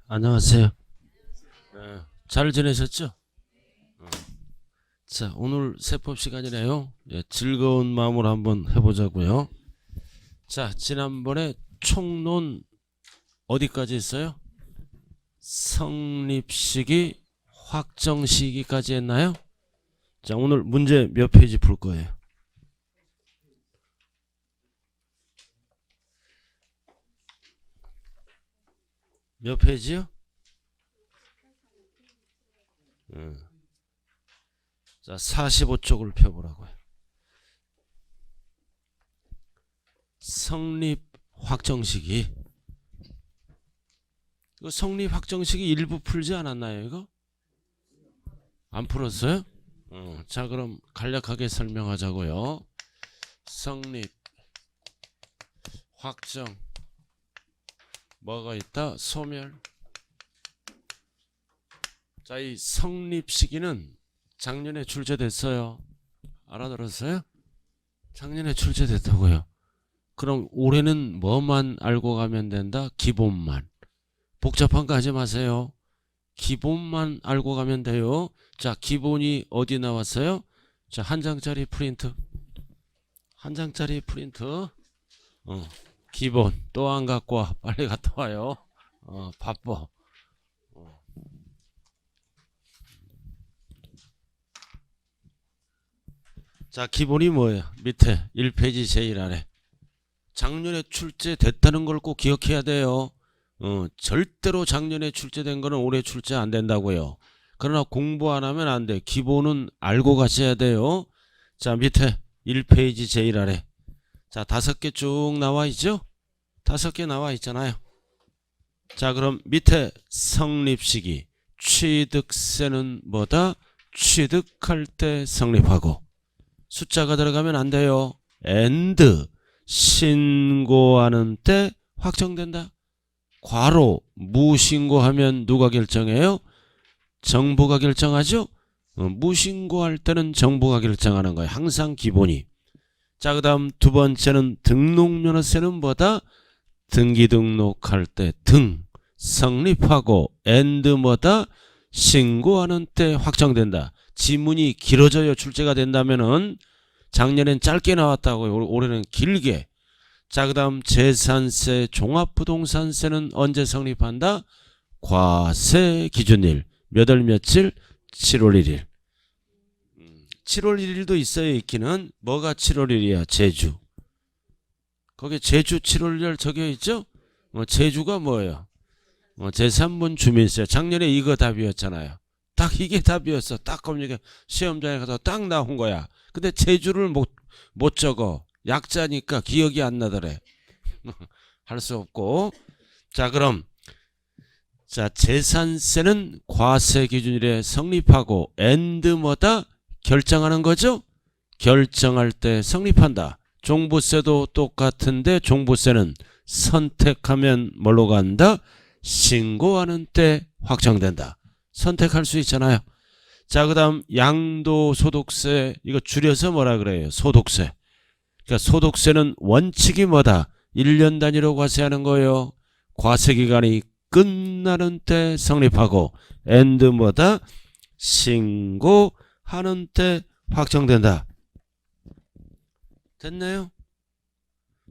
안녕하세요. 네, 잘 지내셨죠? 어. 자, 오늘 세법 시간이네요. 예, 즐거운 마음으로 한번 해보자고요. 자, 지난번에 총론 어디까지 했어요? 성립시기, 확정시기까지 했나요? 자, 오늘 문제 몇 페이지 풀 거예요? 몇 페이지요? 자, 45쪽을 펴보라고요. 성립 확정시기. 이거 성립 확정시기 일부 풀지 않았나요, 이거? 안 풀었어요? 자, 그럼 간략하게 설명하자고요. 성립 확정 뭐가 있다? 소멸. 자, 이 성립 시기는 작년에 출제됐어요. 알아들었어요? 작년에 출제됐다고요. 그럼 올해는 뭐만 알고 가면 된다? 기본만. 복잡한 거 하지 마세요. 기본만 알고 가면 돼요. 자, 기본이 어디 나왔어요? 자, 한 장짜리 프린트. 한 장짜리 프린트. 기본. 또 안 갖고 와. 빨리 갔다 와요. 바빠. 자, 기본이 뭐예요? 밑에 1페이지 제일 아래. 작년에 출제됐다는 걸 꼭 기억해야 돼요. 절대로 작년에 출제된 거는 올해 출제 안 된다고요. 그러나 공부 안 하면 안 돼. 기본은 알고 가셔야 돼요. 자, 밑에 1페이지 제일 아래. 자, 5개 쭉 나와 있죠? 5개 나와 있잖아요. 자, 그럼 밑에 성립시기. 취득세는 뭐다? 취득할 때 성립하고. 숫자가 들어가면 안 돼요. and 신고하는 때 확정된다. 괄호 무신고하면 누가 결정해요? 정부가 결정하죠. 무신고할 때는 정부가 결정하는 거예요. 항상 기본이. 자, 그 다음 두 번째는 등록면허세는 뭐다? 등기 등록할 때 등 성립하고 and 뭐다? 신고하는 때 확정된다. 지문이 길어져요. 출제가 된다면은 작년엔 짧게 나왔다고요. 올해는 길게. 자, 그 다음 재산세 종합부동산세는 언제 성립한다? 과세 기준일. 몇 월 며칠? 7월 1일. 7월 1일도 있어요. 있기는. 뭐가 7월 1일이야? 제주. 거기에 제주 7월 1일 적혀있죠? 제주가 뭐예요? 제3분 주민세. 작년에 이거 답이었잖아요. 딱 이게 답이었어. 딱 검색해 시험장에 가서 딱 나온 거야. 근데 제주를 못 적어. 약자니까 기억이 안 나더래. 할 수 없고. 자, 그럼 자, 재산세는 과세 기준일에 성립하고 and 뭐다? 결정하는 거죠? 결정할 때 성립한다. 종부세도 똑같은데 종부세는 선택하면 뭘로 간다? 신고하는 때 확정된다. 선택할 수 있잖아요. 자, 그 다음 양도소득세. 이거 줄여서 뭐라 그래요? 소득세. 그러니까 소득세는 원칙이 뭐다? 1년 단위로 과세하는 거예요. 과세기간이 끝나는 때 성립하고 and 뭐다? 신고하는 때 확정된다. 됐나요?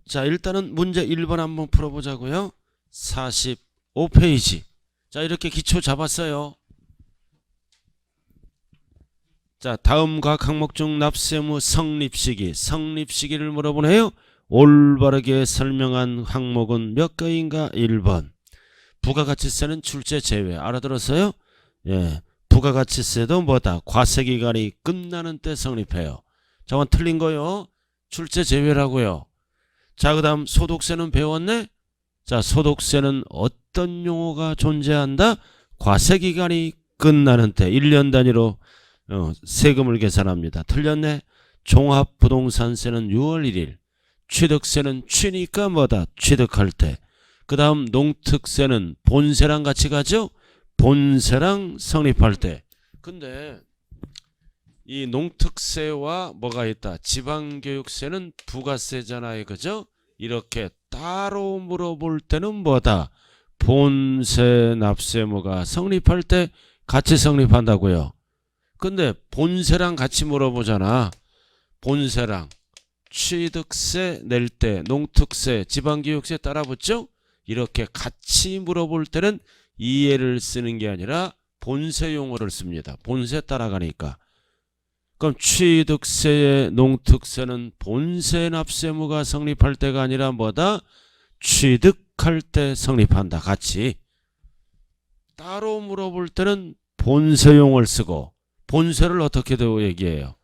자, 일단은 문제 1번 한번 풀어보자고요. 45페이지. 자, 이렇게 기초 잡았어요. 자, 다음 각 항목 중 납세의무 성립시기. 성립시기를 물어보네요. 올바르게 설명한 항목은 몇 가지인가? 1번. 부가가치세는 출제 제외. 알아들었어요? 예. 부가가치세도 뭐다? 과세기간이 끝나는 때 성립해요. 저건 틀린 거요. 출제 제외라고요. 자, 그 다음 소득세는 배웠네? 자, 소득세는 어떤 용어가 존재한다? 과세기간이 끝나는 때 1년 단위로 세금을 계산합니다. 틀렸네? 종합부동산세는 6월 1일. 취득세는 취니까 뭐다? 취득할 때. 그 다음 농특세는 본세랑 같이 가죠? 본세랑 성립할 때. 근데 이 농특세와 뭐가 있다? 지방교육세는 부가세잖아요. 그죠? 이렇게 따로 물어볼 때는 뭐다? 본세 납세무가 성립할 때 같이 성립한다고요. 근데 본세랑 같이 물어보잖아. 본세랑 취득세 낼 때 농특세, 지방교육세 따라붙죠? 이렇게 같이 물어볼 때는 이해를 쓰는 게 아니라 본세 용어를 씁니다. 본세 따라가니까. 그럼 취득세의 농특세는 본세 납세무가 성립할 때가 아니라 뭐다? 취득할 때 성립한다. 같이. 따로 물어볼 때는 본세용을 쓰고 본세를 어떻게도 얘기해요.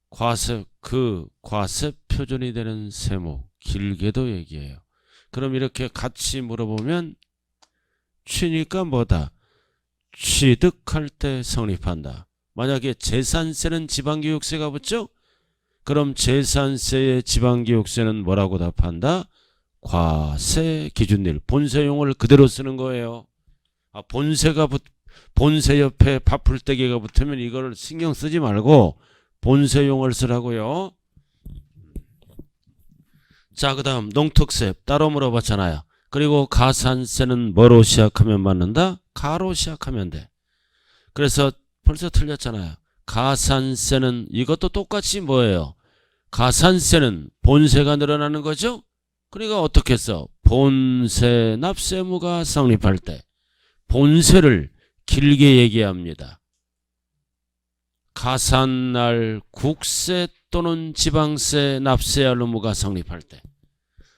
과세 표준이 되는 세무 길게도 얘기해요. 그럼 이렇게 같이 물어보면 취니까 뭐다? 취득할 때 성립한다. 만약에 재산세는 지방교육세가 붙죠? 그럼 재산세의 지방교육세는 뭐라고 답한다? 과세 기준일. 본세용을 그대로 쓰는 거예요. 본세 옆에 밥풀떼기가 붙으면 이거를 신경 쓰지 말고 본세용을 쓰라고요. 자, 그 다음 농특세 따로 물어봤잖아요. 그리고 가산세는 뭐로 시작하면 맞는다? 가로 시작하면 돼. 그래서 벌써 틀렸잖아요. 가산세는 이것도 똑같이 뭐예요? 가산세는 본세가 늘어나는 거죠? 그러니까 어떻게 써? 본세 납세무가 성립할 때 본세를 길게 얘기합니다. 가산날 국세 또는 지방세 납세할 의무가 성립할 때.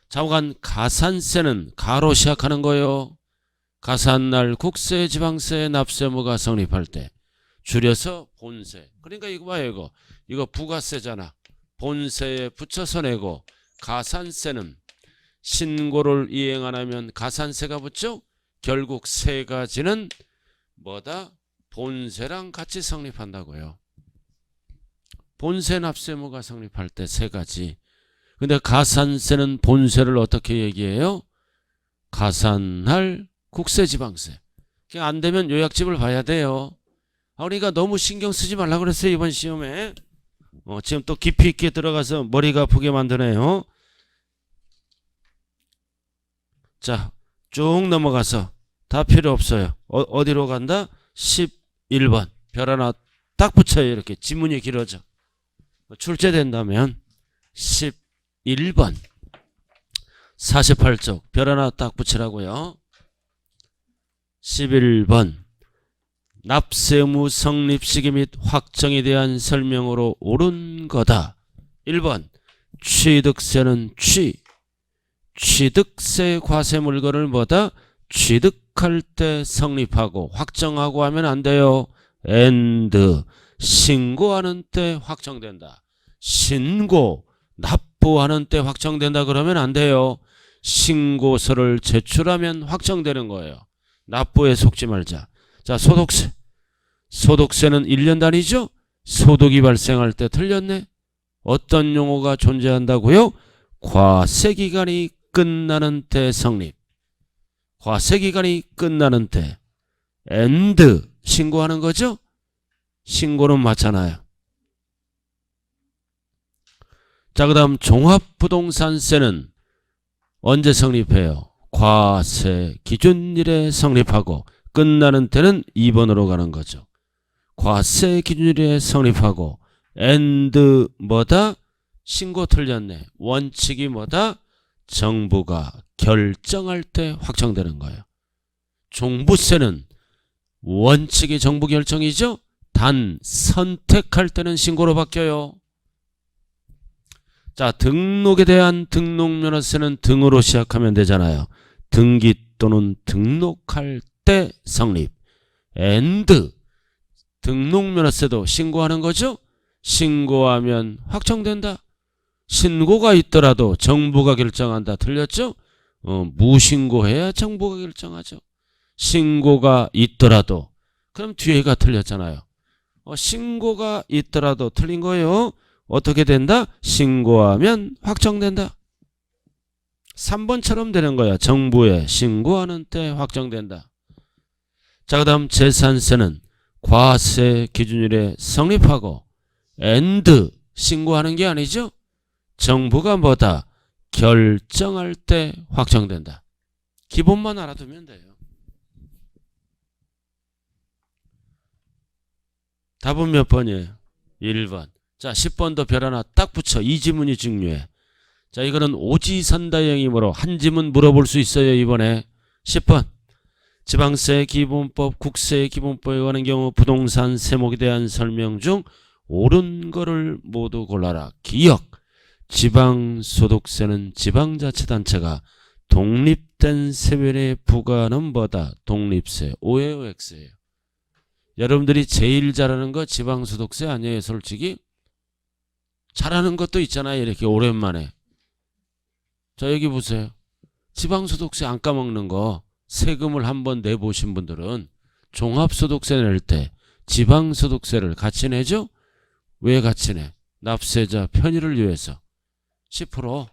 좌우간 가산세는 가로 시작하는 거예요. 가산날 국세 지방세 납세 의무가 성립할 때. 줄여서 본세. 그러니까 이거 봐요. 이거 부가세잖아. 본세에 붙여서 내고 가산세는 신고를 이행 안 하면 가산세가 붙죠? 결국 세 가지는 뭐다? 본세랑 같이 성립한다고요. 본세 납세무가 성립할 때 세 가지. 근데 가산세는 본세를 어떻게 얘기해요? 가산할 국세 지방세. 안 되면 요약집을 봐야 돼요. 그러니까 너무 신경 쓰지 말라고 그랬어요. 이번 시험에. 지금 또 깊이 있게 들어가서 머리가 아프게 만드네요. 자, 쭉 넘어가서 다 필요 없어요. 어디로 간다? 11번. 별 하나 딱 붙여요. 이렇게 지문이 길어져. 출제된다면 11번 48쪽 별 하나 딱 붙이라고요. 11번 납세의무 성립 시기 및 확정에 대한 설명으로 옳은 거다. 1번 취득세는 취득세 과세 물건을 뭐다? 취득할 때 성립하고 확정하고 하면 안 돼요. and 신고하는 때 확정된다. 신고 납부하는 때 확정된다 그러면 안 돼요. 신고서를 제출하면 확정되는 거예요. 납부에 속지 말자. 자, 소득세. 소득세는 1년 단위죠? 소득이 발생할 때 틀렸네. 어떤 용어가 존재한다고요? 과세기간이 끝나는 때 성립. 과세기간이 끝나는 때. and 신고하는 거죠? 신고는 맞잖아요. 자, 그 다음 종합부동산세는 언제 성립해요? 과세 기준일에 성립하고 끝나는 때는 2번으로 가는 거죠. 과세 기준일에 성립하고 and 뭐다? 신고 틀렸네. 원칙이 뭐다? 정부가 결정할 때 확정되는 거예요. 종부세는 원칙이 정부 결정이죠? 단 선택할 때는 신고로 바뀌어요. 자, 등록에 대한 등록면허세는 등으로 시작하면 되잖아요. 등기 또는 등록할 때 성립. and 등록면허세도 신고하는 거죠? 신고하면 확정된다. 신고가 있더라도 정부가 결정한다. 틀렸죠? 무신고해야 정부가 결정하죠. 신고가 있더라도. 그럼 뒤에가 틀렸잖아요. 신고가 있더라도 틀린 거예요. 어떻게 된다? 신고하면 확정된다. 3번처럼 되는 거야. 정부에 신고하는 때 확정된다. 자, 그 다음 재산세는 과세 기준일에 성립하고 and 신고하는 게 아니죠. 정부가 뭐다? 결정할 때 확정된다. 기본만 알아두면 돼요. 답은 몇 번이에요? 1번. 자, 10번도 별 하나 딱 붙여. 이 지문이 중요해. 자, 이거는 오지선다형이므로 한 지문 물어볼 수 있어요. 이번에 10번. 지방세 기본법, 국세 기본법에 관한 경우 부동산 세목에 대한 설명 중 옳은 거를 모두 골라라. 기억. 지방소득세는 지방자치단체가 독립된 세율에 부과하는 뭐다? 독립세. O예요, X예요? 여러분들이 제일 잘하는 거 지방소득세 아니에요, 솔직히? 잘하는 것도 있잖아요, 이렇게 오랜만에. 자, 여기 보세요. 지방소득세 안 까먹는 거 세금을 한번 내보신 분들은 종합소득세 낼 때 지방소득세를 같이 내죠? 왜 같이 내? 납세자 편의를 위해서 10%.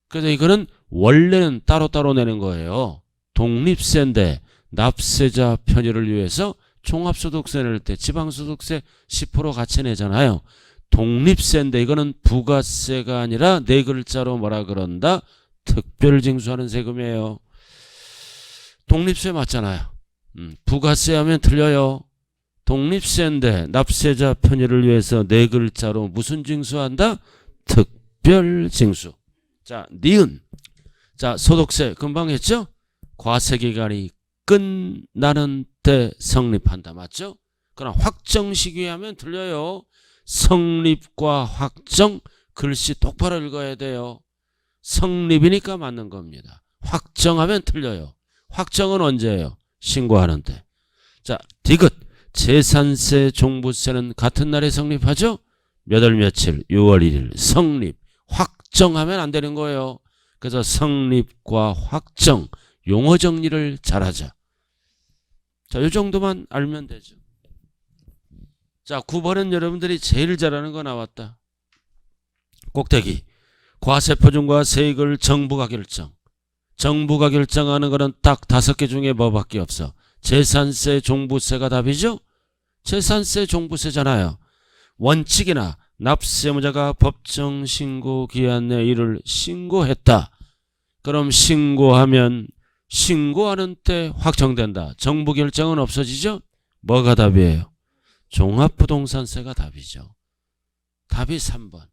그래서 이거는 원래는 따로따로 내는 거예요. 독립세인데 납세자 편의를 위해서 종합소득세 낼 때 지방소득세 10% 같이 내잖아요. 독립세인데 이거는 부가세가 아니라 네 글자로 뭐라 그런다? 특별징수하는 세금이에요. 독립세 맞잖아요. 부가세 하면 틀려요. 독립세인데 납세자 편의를 위해서 네 글자로 무슨 징수한다? 특별징수. 자, 니은. 자, 소득세 금방 했죠? 과세기간이 끝나는 때 성립한다. 맞죠? 그러나 확정시기 하면 틀려요. 성립과 확정 글씨 똑바로 읽어야 돼요. 성립이니까 맞는 겁니다. 확정하면 틀려요. 확정은 언제예요? 신고하는데. 자, 디귿. 재산세, 종부세는 같은 날에 성립하죠? 몇 월 며칠? 6월 1일 성립. 확정하면 안 되는 거예요. 그래서 성립과 확정 용어 정리를 잘하자. 자, 이 정도만 알면 되죠. 자, 9번은 여러분들이 제일 잘하는 거 나왔다. 꼭대기. 과세표준과 세액을 정부가 결정. 정부가 결정하는 거는 딱 5개 중에 뭐밖에 없어. 재산세, 종부세가 답이죠? 재산세, 종부세잖아요. 원칙이나 납세무자가 법정 신고 기한 내 이를 신고했다. 그럼 신고하면 신고하는 때 확정된다. 정부 결정은 없어지죠? 뭐가 답이에요? 종합부동산세가 답이죠. 답이 3번.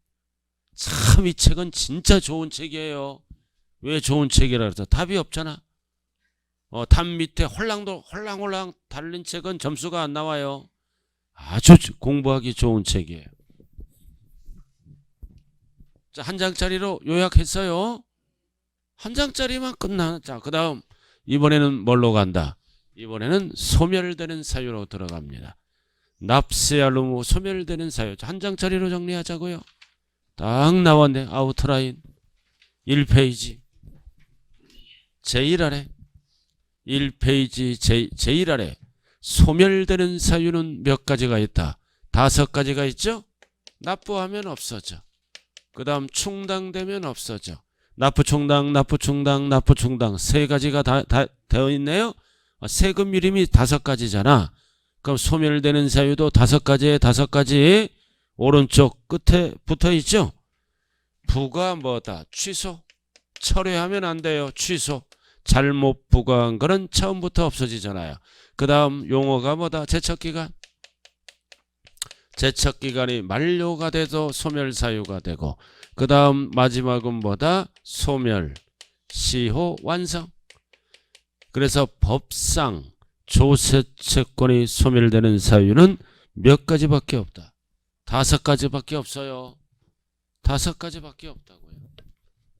참 이 책은 진짜 좋은 책이에요. 왜 좋은 책이라 그랬어? 답이 없잖아. 답 밑에 홀랑홀랑 달린 책은 점수가 안 나와요. 아주 공부하기 좋은 책이에요. 자, 한 장짜리로 요약했어요. 한 장짜리만 끝나. 자, 그 다음 이번에는 뭘로 간다? 이번에는 소멸되는 사유로 들어갑니다. 납세할 의무 소멸되는 사유. 한 장짜리로 정리하자고요. 딱 나왔네. 아웃라인 1페이지 제일 아래 1페이지 제일 아래 소멸되는 사유는 몇 가지가 있다? 5가지가 있죠? 납부하면 없어져. 그 다음 충당되면 없어져. 납부충당, 납부충당, 납부충당 3가지가 다 되어 있네요. 세금 유림이 5가지잖아. 그럼 소멸되는 사유도 5가지에 5가지 오른쪽 끝에 붙어 있죠? 부가 뭐다? 취소. 철회하면 안 돼요. 취소. 잘못 부과한 거는 처음부터 없어지잖아요. 그 다음 용어가 뭐다? 제척기간. 제척기간이 만료가 돼도 소멸사유가 되고 그 다음 마지막은 뭐다? 소멸, 시효, 완성. 그래서 법상 조세채권이 소멸되는 사유는 몇 가지밖에 없다. 5가지밖에 없어요. 5가지밖에 없다고요.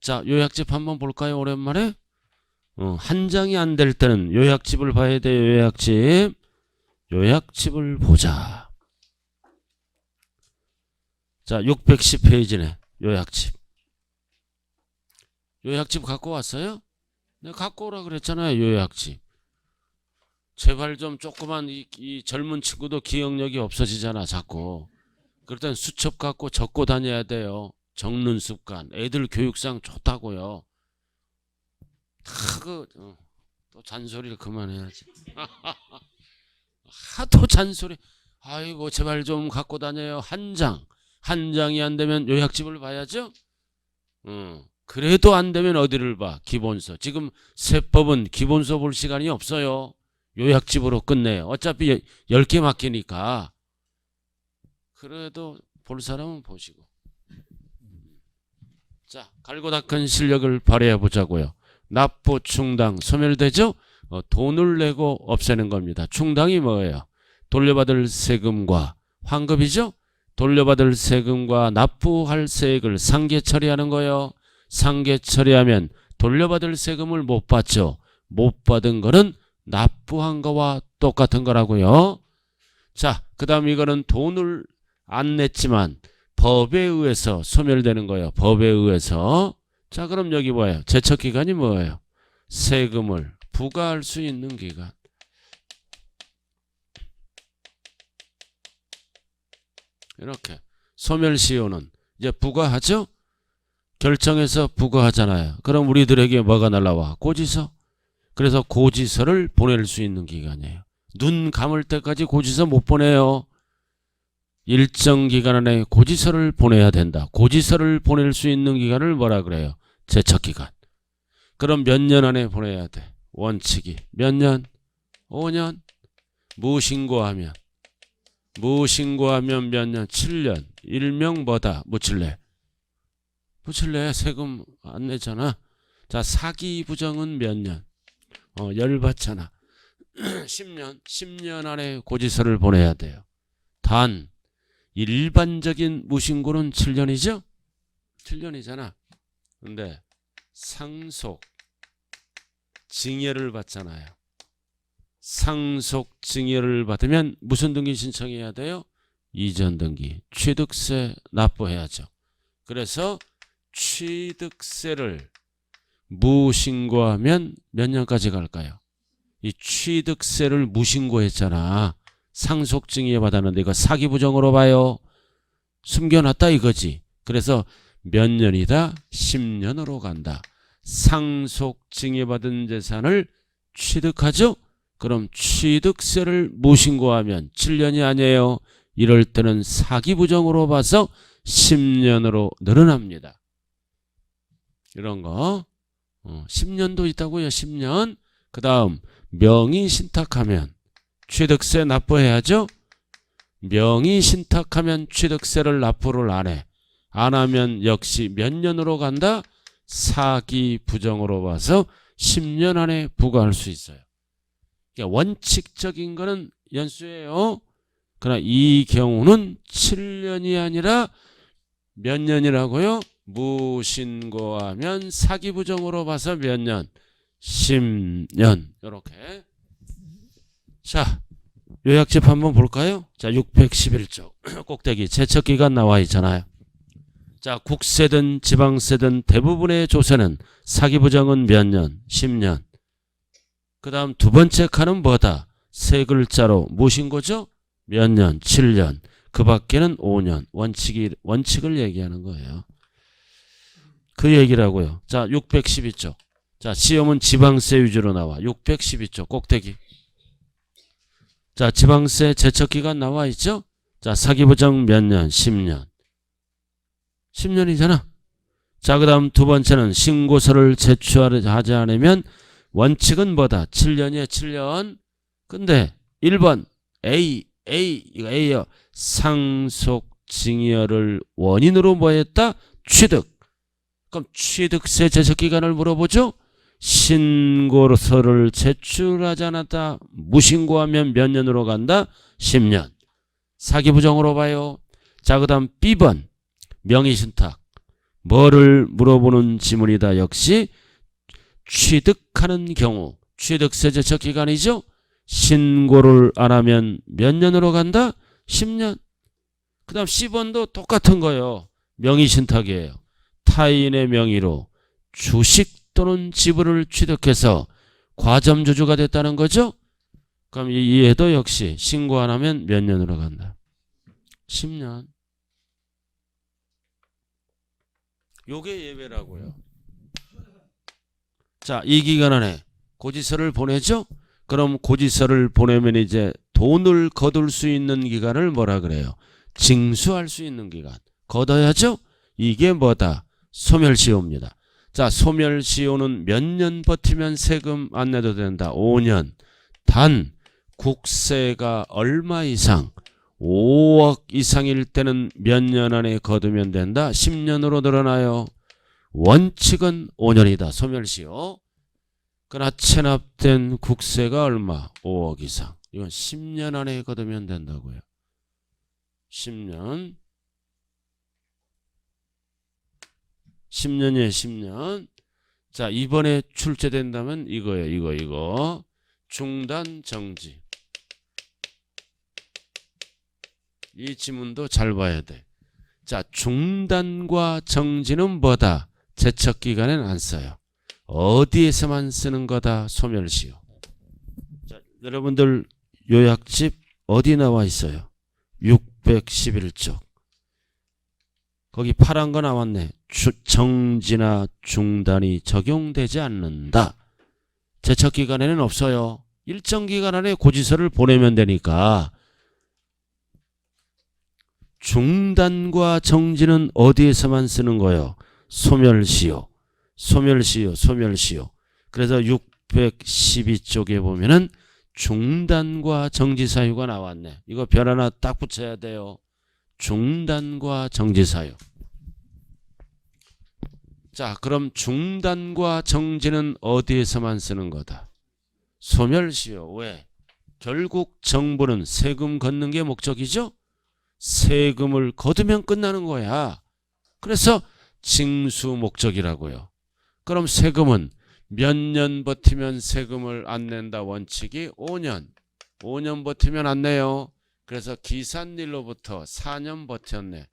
자, 요약집 한번 볼까요? 오랜만에. 한 장이 안 될 때는 요약집을 봐야 돼요. 요약집. 요약집을 보자. 자, 610페이지네. 요약집. 요약집 갖고 왔어요? 내가 갖고 오라 그랬잖아요. 요약집. 제발 좀 조그만 이 젊은 친구도 기억력이 없어지잖아. 자꾸. 그럴 땐 수첩 갖고 적고 다녀야 돼요. 적는 습관. 애들 교육상 좋다고요. 또 잔소리를 그만해야지. 하도 잔소리. 아이고 제발 좀 갖고 다녀요. 한 장이 안 되면 요약집을 봐야죠. 그래도 안 되면 어디를 봐? 기본서. 지금 세법은 기본서 볼 시간이 없어요. 요약집으로 끝내요. 어차피 10개 맡기니까. 그래도 볼 사람은 보시고. 자, 갈고 닦은 실력을 발휘해 보자고요. 납부, 충당, 소멸되죠? 돈을 내고 없애는 겁니다. 충당이 뭐예요? 돌려받을 세금과 환급이죠? 돌려받을 세금과 납부할 세액을 상계 처리하는 거예요. 상계 처리하면 돌려받을 세금을 못 받죠. 못 받은 거는 납부한 거와 똑같은 거라고요. 자, 그 다음 이거는 돈을 안 냈지만 법에 의해서 소멸되는 거예요. 법에 의해서. 자, 그럼 여기 뭐예요? 제척기간이 뭐예요? 세금을 부과할 수 있는 기간. 이렇게. 소멸시효는 이제 부과하죠? 결정해서 부과하잖아요. 그럼 우리들에게 뭐가 날라와? 고지서. 그래서 고지서를 보낼 수 있는 기간이에요. 눈 감을 때까지 고지서 못 보내요. 일정 기간 안에 고지서를 보내야 된다. 고지서를 보낼 수 있는 기간을 뭐라 그래요? 제척기간. 그럼 몇 년 안에 보내야 돼? 원칙이. 몇 년? 5년. 무신고하면. 무신고하면 몇 년? 7년. 일명 뭐다? 묻힐래. 묻힐래. 세금 안 내잖아. 자, 사기 부정은 몇 년? 열받잖아. 10년. 10년 안에 고지서를 보내야 돼요. 단 일반적인 무신고는 7년이죠? 7년이잖아. 근데 상속 징여를 받잖아요. 상속 징여를 받으면 무슨 등기 신청해야 돼요? 이전 등기. 취득세 납부해야죠. 그래서 취득세를 무신고하면 몇 년까지 갈까요? 이 취득세를 무신고했잖아. 상속증여 받았는데 이거 사기부정으로 봐요. 숨겨놨다 이거지. 그래서 몇 년이다? 10년으로 간다. 상속증여 받은 재산을 취득하죠? 그럼 취득세를 무신고하면 7년이 아니에요. 이럴 때는 사기부정으로 봐서 10년으로 늘어납니다. 이런 거 10년도 있다고요. 10년. 그 다음 명의신탁하면 취득세 납부해야죠. 명의신탁하면 취득세를 납부를 안 해. 안 하면 역시 몇 년으로 간다? 사기부정으로 봐서 10년 안에 부과할 수 있어요. 그러니까 원칙적인 거는 연수예요. 그러나 이 경우는 7년이 아니라 몇 년이라고요? 무신고하면 사기부정으로 봐서 몇 년? 10년. 이렇게. 자, 요약집 한번 볼까요? 자, 611쪽 꼭대기 제척기간 나와 있잖아요. 자, 국세든 지방세든 대부분의 조세는 사기부정은 몇 년? 10년. 그 다음 두 번째 칸은 뭐다? 세 글자로 무신고죠? 몇 년? 7년. 그 밖에는 5년. 원칙을 얘기하는 거예요. 그 얘기라고요. 자, 612쪽. 자, 시험은 지방세 위주로 나와. 612쪽 꼭대기. 자, 지방세 제척기간 나와 있죠? 자, 사기부정 몇 년? 10년. 10년이잖아. 자, 그 다음 두 번째는 신고서를 제출하지 않으면 원칙은 뭐다? 7년이에요. 7년. 근데 1번 이거 A요. 상속증여를 원인으로 뭐 했다? 취득. 그럼 취득세 제척기간을 물어보죠? 신고서를 제출하지 않았다. 무신고하면 몇 년으로 간다? 10년. 사기부정으로 봐요. 자, 그 다음 B번 명의신탁. 뭐를 물어보는 지문이다. 역시 취득하는 경우 취득세 제척기간이죠. 신고를 안 하면 몇 년으로 간다? 10년. 그 다음 C번도 똑같은 거예요. 명의신탁이에요. 타인의 명의로 주식 또는 지분을 취득해서 과점주주가 됐다는 거죠. 그럼 이해도 역시 신고 안 하면 몇 년으로 간다? 10년. 요게 예외라고요. 자, 이 기간 안에 고지서를 보내죠. 그럼 고지서를 보내면 이제 돈을 거둘 수 있는 기간을 뭐라 그래요? 징수할 수 있는 기간. 걷어야죠. 이게 뭐다? 소멸시효입니다. 자, 소멸시효는 몇 년 버티면 세금 안 내도 된다. 5년. 단 국세가 얼마 이상 5억 이상일 때는 몇 년 안에 거두면 된다. 10년으로 늘어나요. 원칙은 5년이다. 소멸시효. 그러나 체납된 국세가 얼마? 5억 이상. 이건 10년 안에 거두면 된다고요. 10년. 10년이에요. 10년. 자, 이번에 출제된다면 이거예요. 이거. 중단 정지. 이 지문도 잘 봐야 돼. 자, 중단과 정지는 뭐다? 제척기간에는 안 써요. 어디에서만 쓰는 거다? 소멸시효. 자, 여러분들 요약집 어디 나와 있어요? 611쪽. 거기 파란 거 나왔네. 정지나 중단이 적용되지 않는다. 제척기간에는 없어요. 일정 기간 안에 고지서를 보내면 되니까. 중단과 정지는 어디에서만 쓰는 거예요? 소멸시효. 그래서 612쪽에 보면은 중단과 정지 사유가 나왔네. 이거 별 하나 딱 붙여야 돼요. 중단과 정지 사유. 자, 그럼 중단과 정지는 어디에서만 쓰는 거다? 소멸시효. 왜? 결국 정부는 세금 걷는 게 목적이죠? 세금을 거두면 끝나는 거야. 그래서 징수 목적이라고요. 그럼 세금은 몇 년 버티면 세금을 안 낸다. 원칙이 5년. 5년 버티면 안 내요. 그래서 기산일로부터 4년 버텼네.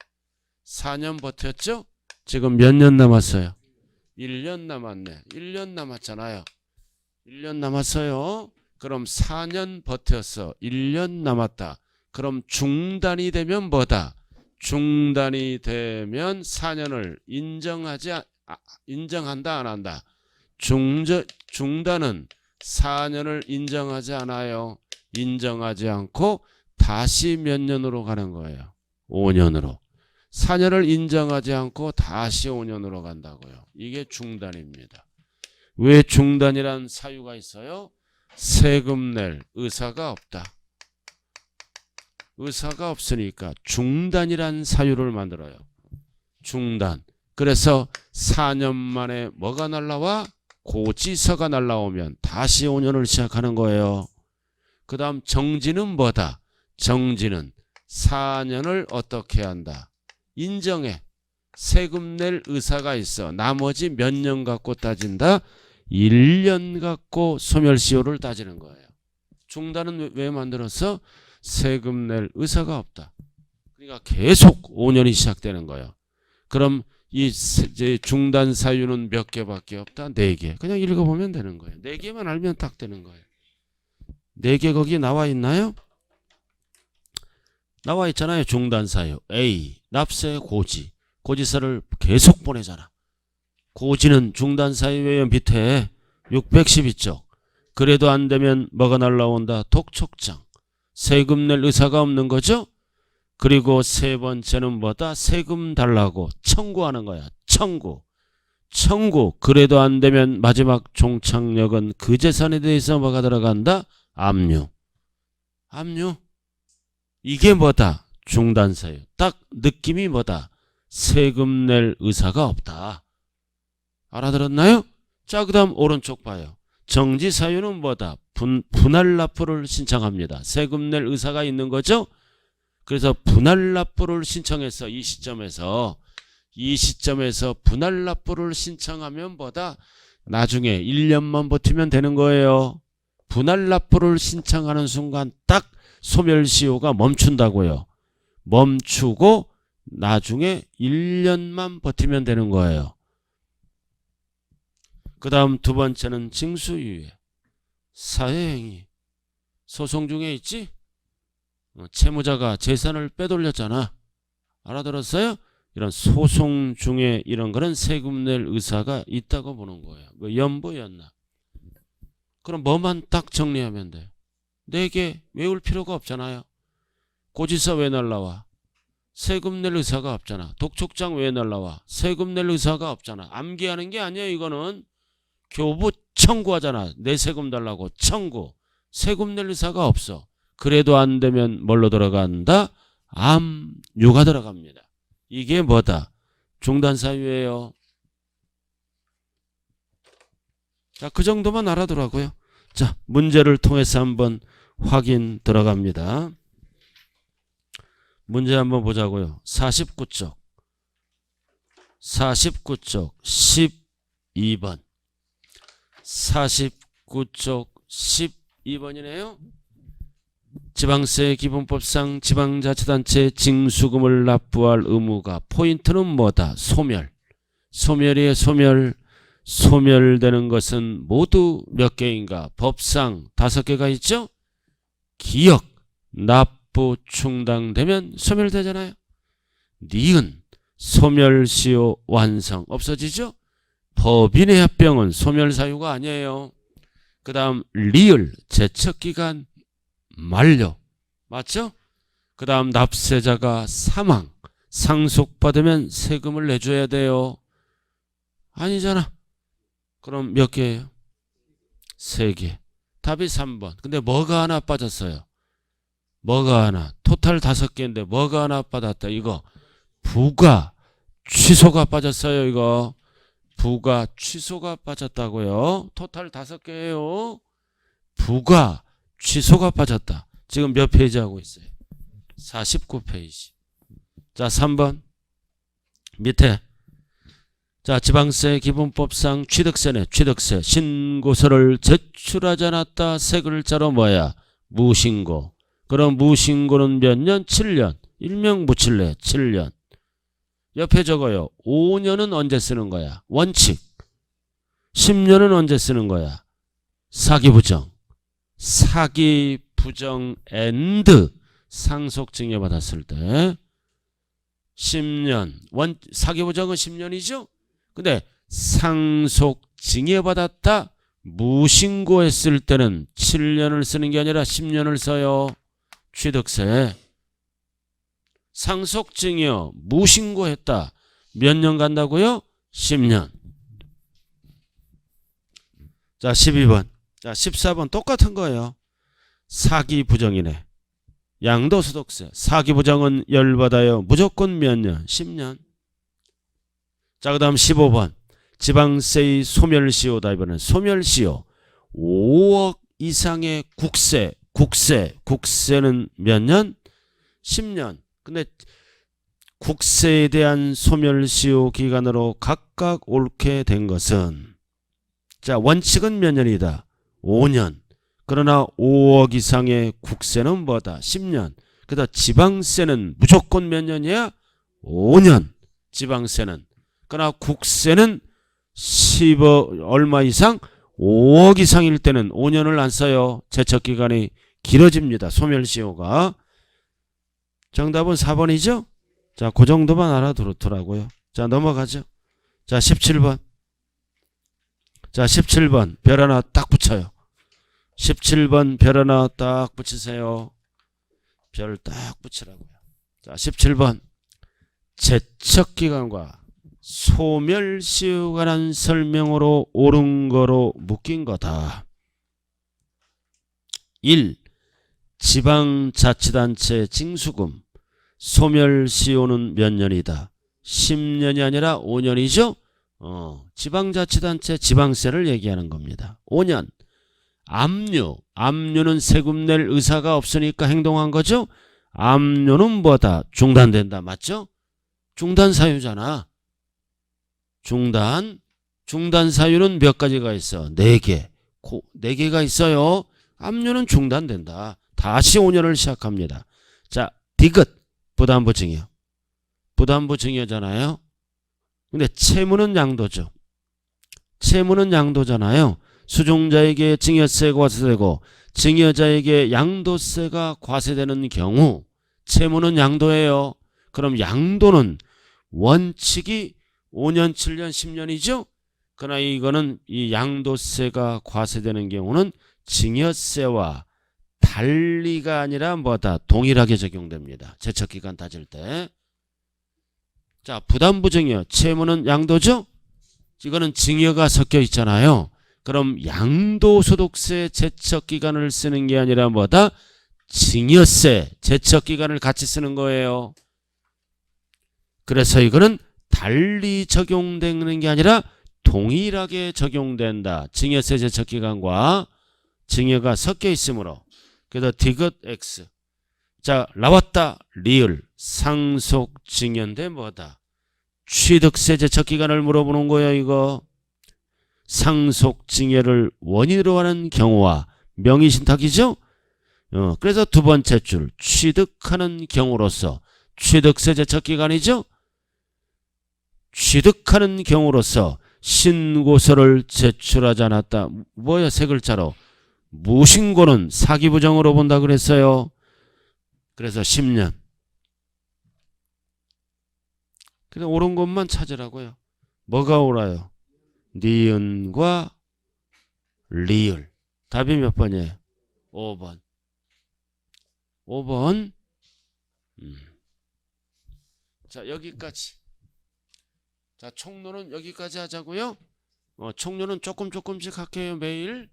4년 버텼죠? 지금 몇 년 남았어요? 1년 남았네. 1년 남았잖아요. 1년 남았어요. 그럼 4년 버텼어. 1년 남았다. 그럼 중단이 되면 뭐다? 중단이 되면 4년을 인정한다 안 한다? 중단은 4년을 인정하지 않아요. 인정하지 않고 다시 몇 년으로 가는 거예요? 5년으로. 4년을 인정하지 않고 다시 5년으로 간다고요. 이게 중단입니다. 왜 중단이란 사유가 있어요? 세금 낼 의사가 없다. 의사가 없으니까 중단이란 사유를 만들어요. 중단. 그래서 4년 만에 뭐가 날라와? 고지서가 날라오면 다시 5년을 시작하는 거예요. 그 다음 정지는 뭐다? 정지는 4년을 어떻게 한다? 인정해. 세금 낼 의사가 있어. 나머지 몇 년 갖고 따진다? 1년 갖고 소멸시효를 따지는 거예요. 중단은 왜 만들었어? 세금 낼 의사가 없다. 그러니까 계속 5년이 시작되는 거예요. 그럼 이 중단 사유는 몇 개밖에 없다? 4개. 그냥 읽어보면 되는 거예요. 4개만 알면 딱 되는 거예요. 4개 거기 나와 있나요? 나와 있잖아요. 중단 사유. A. 납세 고지. 고지서를 계속 보내잖아. 고지는 중단 사유 외에 밑에 612쪽. 그래도 안 되면 뭐가 날라온다? 독촉장. 세금 낼 의사가 없는 거죠? 그리고 세 번째는 뭐다? 세금 달라고 청구하는 거야. 청구. 그래도 안 되면 마지막 종착역은 그 재산에 대해서 뭐가 들어간다? 압류. 이게 뭐다? 중단사유. 딱 느낌이 뭐다? 세금 낼 의사가 없다. 알아들었나요? 자, 그 다음 오른쪽 봐요. 정지사유는 뭐다? 분할 납부를 신청합니다. 세금 낼 의사가 있는 거죠? 그래서 분할 납부를 신청해서 이 시점에서 분할 납부를 신청하면 뭐다? 나중에 1년만 버티면 되는 거예요. 분할 납부를 신청하는 순간 딱 소멸시효가 멈춘다고요. 멈추고 나중에 1년만 버티면 되는 거예요. 그 다음 두 번째는 징수유예. 사회행위. 소송 중에 있지? 채무자가 재산을 빼돌렸잖아. 알아들었어요? 이런 소송 중에 이런 거는 세금 낼 의사가 있다고 보는 거예요. 뭐 연보였나? 그럼 뭐만 딱 정리하면 돼. 4개 외울 필요가 없잖아요. 고지서 왜 날라와? 세금 낼 의사가 없잖아. 독촉장 왜 날라와? 세금 낼 의사가 없잖아. 암기하는 게 아니야. 이거는 교부 청구하잖아. 내 세금 달라고 청구. 세금 낼 의사가 없어. 그래도 안 되면 뭘로 들어간다? 압류가 들어갑니다. 이게 뭐다? 중단사유예요. 자, 그 정도만 알아두라고요. 자, 문제를 통해서 한번 확인 들어갑니다. 문제 한번 보자고요. 49쪽 12번 49쪽 12번이네요. 지방세 기본법상 지방자치단체 징수금을 납부할 의무가 포인트는 뭐다? 소멸. 소멸이에요. 소멸되는 것은 모두 몇 개인가? 법상 5개가 있죠? 기역, 납부 충당되면 소멸되잖아요. 니은, 소멸시효 완성 없어지죠? 법인의 합병은 소멸사유가 아니에요. 그 다음 리을, 제척기간 만료. 맞죠? 그 다음 납세자가 사망, 상속받으면 세금을 내줘야 돼요. 아니잖아. 그럼 몇 개예요? 3개. 답이 3번. 근데 뭐가 하나 빠졌어요? 뭐가 하나? 토탈 5개인데 뭐가 하나 빠졌다? 이거 부가 취소가 빠졌어요. 이거 부가 취소가 빠졌다고요. 토탈 5개예요. 부가 취소가 빠졌다. 지금 몇 페이지 하고 있어요? 49페이지. 자, 3번 밑에. 자, 지방세 기본법상 취득세네. 취득세 신고서를 제출하지 않았다. 세 글자로 뭐야? 무신고. 그럼 무신고는 몇 년? 7년. 일명 묻힐래. 7년. 옆에 적어요. 5년은 언제 쓰는 거야? 원칙. 10년은 언제 쓰는 거야? 사기부정. 사기부정 앤드 상속증여받았을 때 10년. 사기부정은 10년이죠? 근데 상속증여받았다. 무신고했을 때는 7년을 쓰는 게 아니라 10년을 써요. 취득세. 상속증여 무신고했다. 몇 년 간다고요? 10년. 자, 12번. 자, 14번 똑같은 거예요. 사기부정이네. 양도소득세. 사기부정은 열받아요. 무조건 몇 년? 10년. 자, 그 다음 15번. 지방세의 소멸시효다. 이번엔 소멸시효. 5억 이상의 국세는 몇 년? 10년. 근데 국세에 대한 소멸시효 기간으로 각각 옳게 된 것은, 자, 원칙은 몇 년이다? 5년. 그러나 5억 이상의 국세는 뭐다? 10년. 그다음 지방세는 무조건 몇 년이야? 5년. 지방세는. 그러나 국세는 10억 얼마 이상? 5억 이상일 때는 5년을 안 써요. 제척기간이 길어집니다. 소멸시효가. 정답은 4번이죠? 자, 그 정도만 알아두더라고요. 자, 넘어가죠. 자, 17번. 자, 17번 별 하나 딱 붙여요. 17번 별 하나 딱 붙이세요. 별 딱 붙이라고요. 자, 17번 제척기간과 소멸시효에 관한 설명으로 옳은 거로 묶인 거다. 1. 지방자치단체 징수금 소멸시효는 몇 년이다? 10년이 아니라 5년이죠? 지방자치단체 지방세를 얘기하는 겁니다. 5년. 압류는 세금 낼 의사가 없으니까 행동한 거죠? 압류는 뭐다? 중단된다. 맞죠? 중단사유잖아. 중단사유는 몇 가지가 있어? 4개. 4개가 있어요. 압류는 중단된다. 다시 5년을 시작합니다. 자, 디귿 부담부증여. 부담부증여잖아요. 근데 채무는 양도죠. 채무는 양도잖아요. 수종자에게 증여세가 과세되고 증여자에게 양도세가 과세되는 경우 채무는 양도예요. 그럼 양도는 원칙이 5년, 7년, 10년이죠. 그러나 이거는 이 양도세가 과세되는 경우는 증여세와 달리가 아니라 뭐다? 동일하게 적용됩니다. 제척기간 따질 때. 자, 부담부증이요. 채무는 양도죠? 이거는 증여가 섞여 있잖아요. 그럼 양도소득세 제척기간을 쓰는 게 아니라 뭐다? 증여세 제척기간을 같이 쓰는 거예요. 그래서 이거는 달리 적용되는 게 아니라 동일하게 적용된다. 증여세 제척기간과 증여가 섞여 있으므로. 그래서 디귿 X. 자, 나왔다. 리을. 상속 증여인데 뭐다? 취득세 제척기간을 물어보는 거예요. 이거. 상속 증여를 원인으로 하는 경우와 명의신탁이죠. 그래서 두 번째 줄 취득하는 경우로서 취득세 제척기간이죠. 취득하는 경우로서 신고서를 제출하지 않았다. 뭐야? 세 글자로. 무신고는 사기부정으로 본다 그랬어요. 그래서 10년. 그냥 옳은 것만 찾으라고요. 뭐가 옳아요? 니은과 리을. 답이 몇 번이에요? 5번. 5번. 자, 여기까지. 자, 총론은 여기까지 하자고요. 총론은 조금씩 할게요. 매일.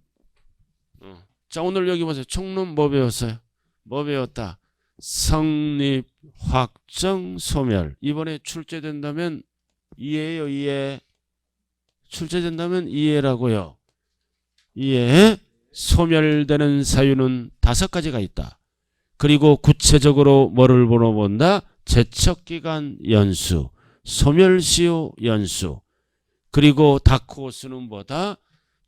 자, 오늘 여기 보세요. 총론 뭐 배웠어요? 뭐 배웠다? 성립, 확정, 소멸. 이번에 출제된다면 이해예요. 이해. 출제된다면 이해라고요. 이해. 소멸되는 사유는 5가지가 있다. 그리고 구체적으로 뭐를 물어본다? 제척기간 연수, 소멸시효 연수. 그리고 다크호스는 뭐다?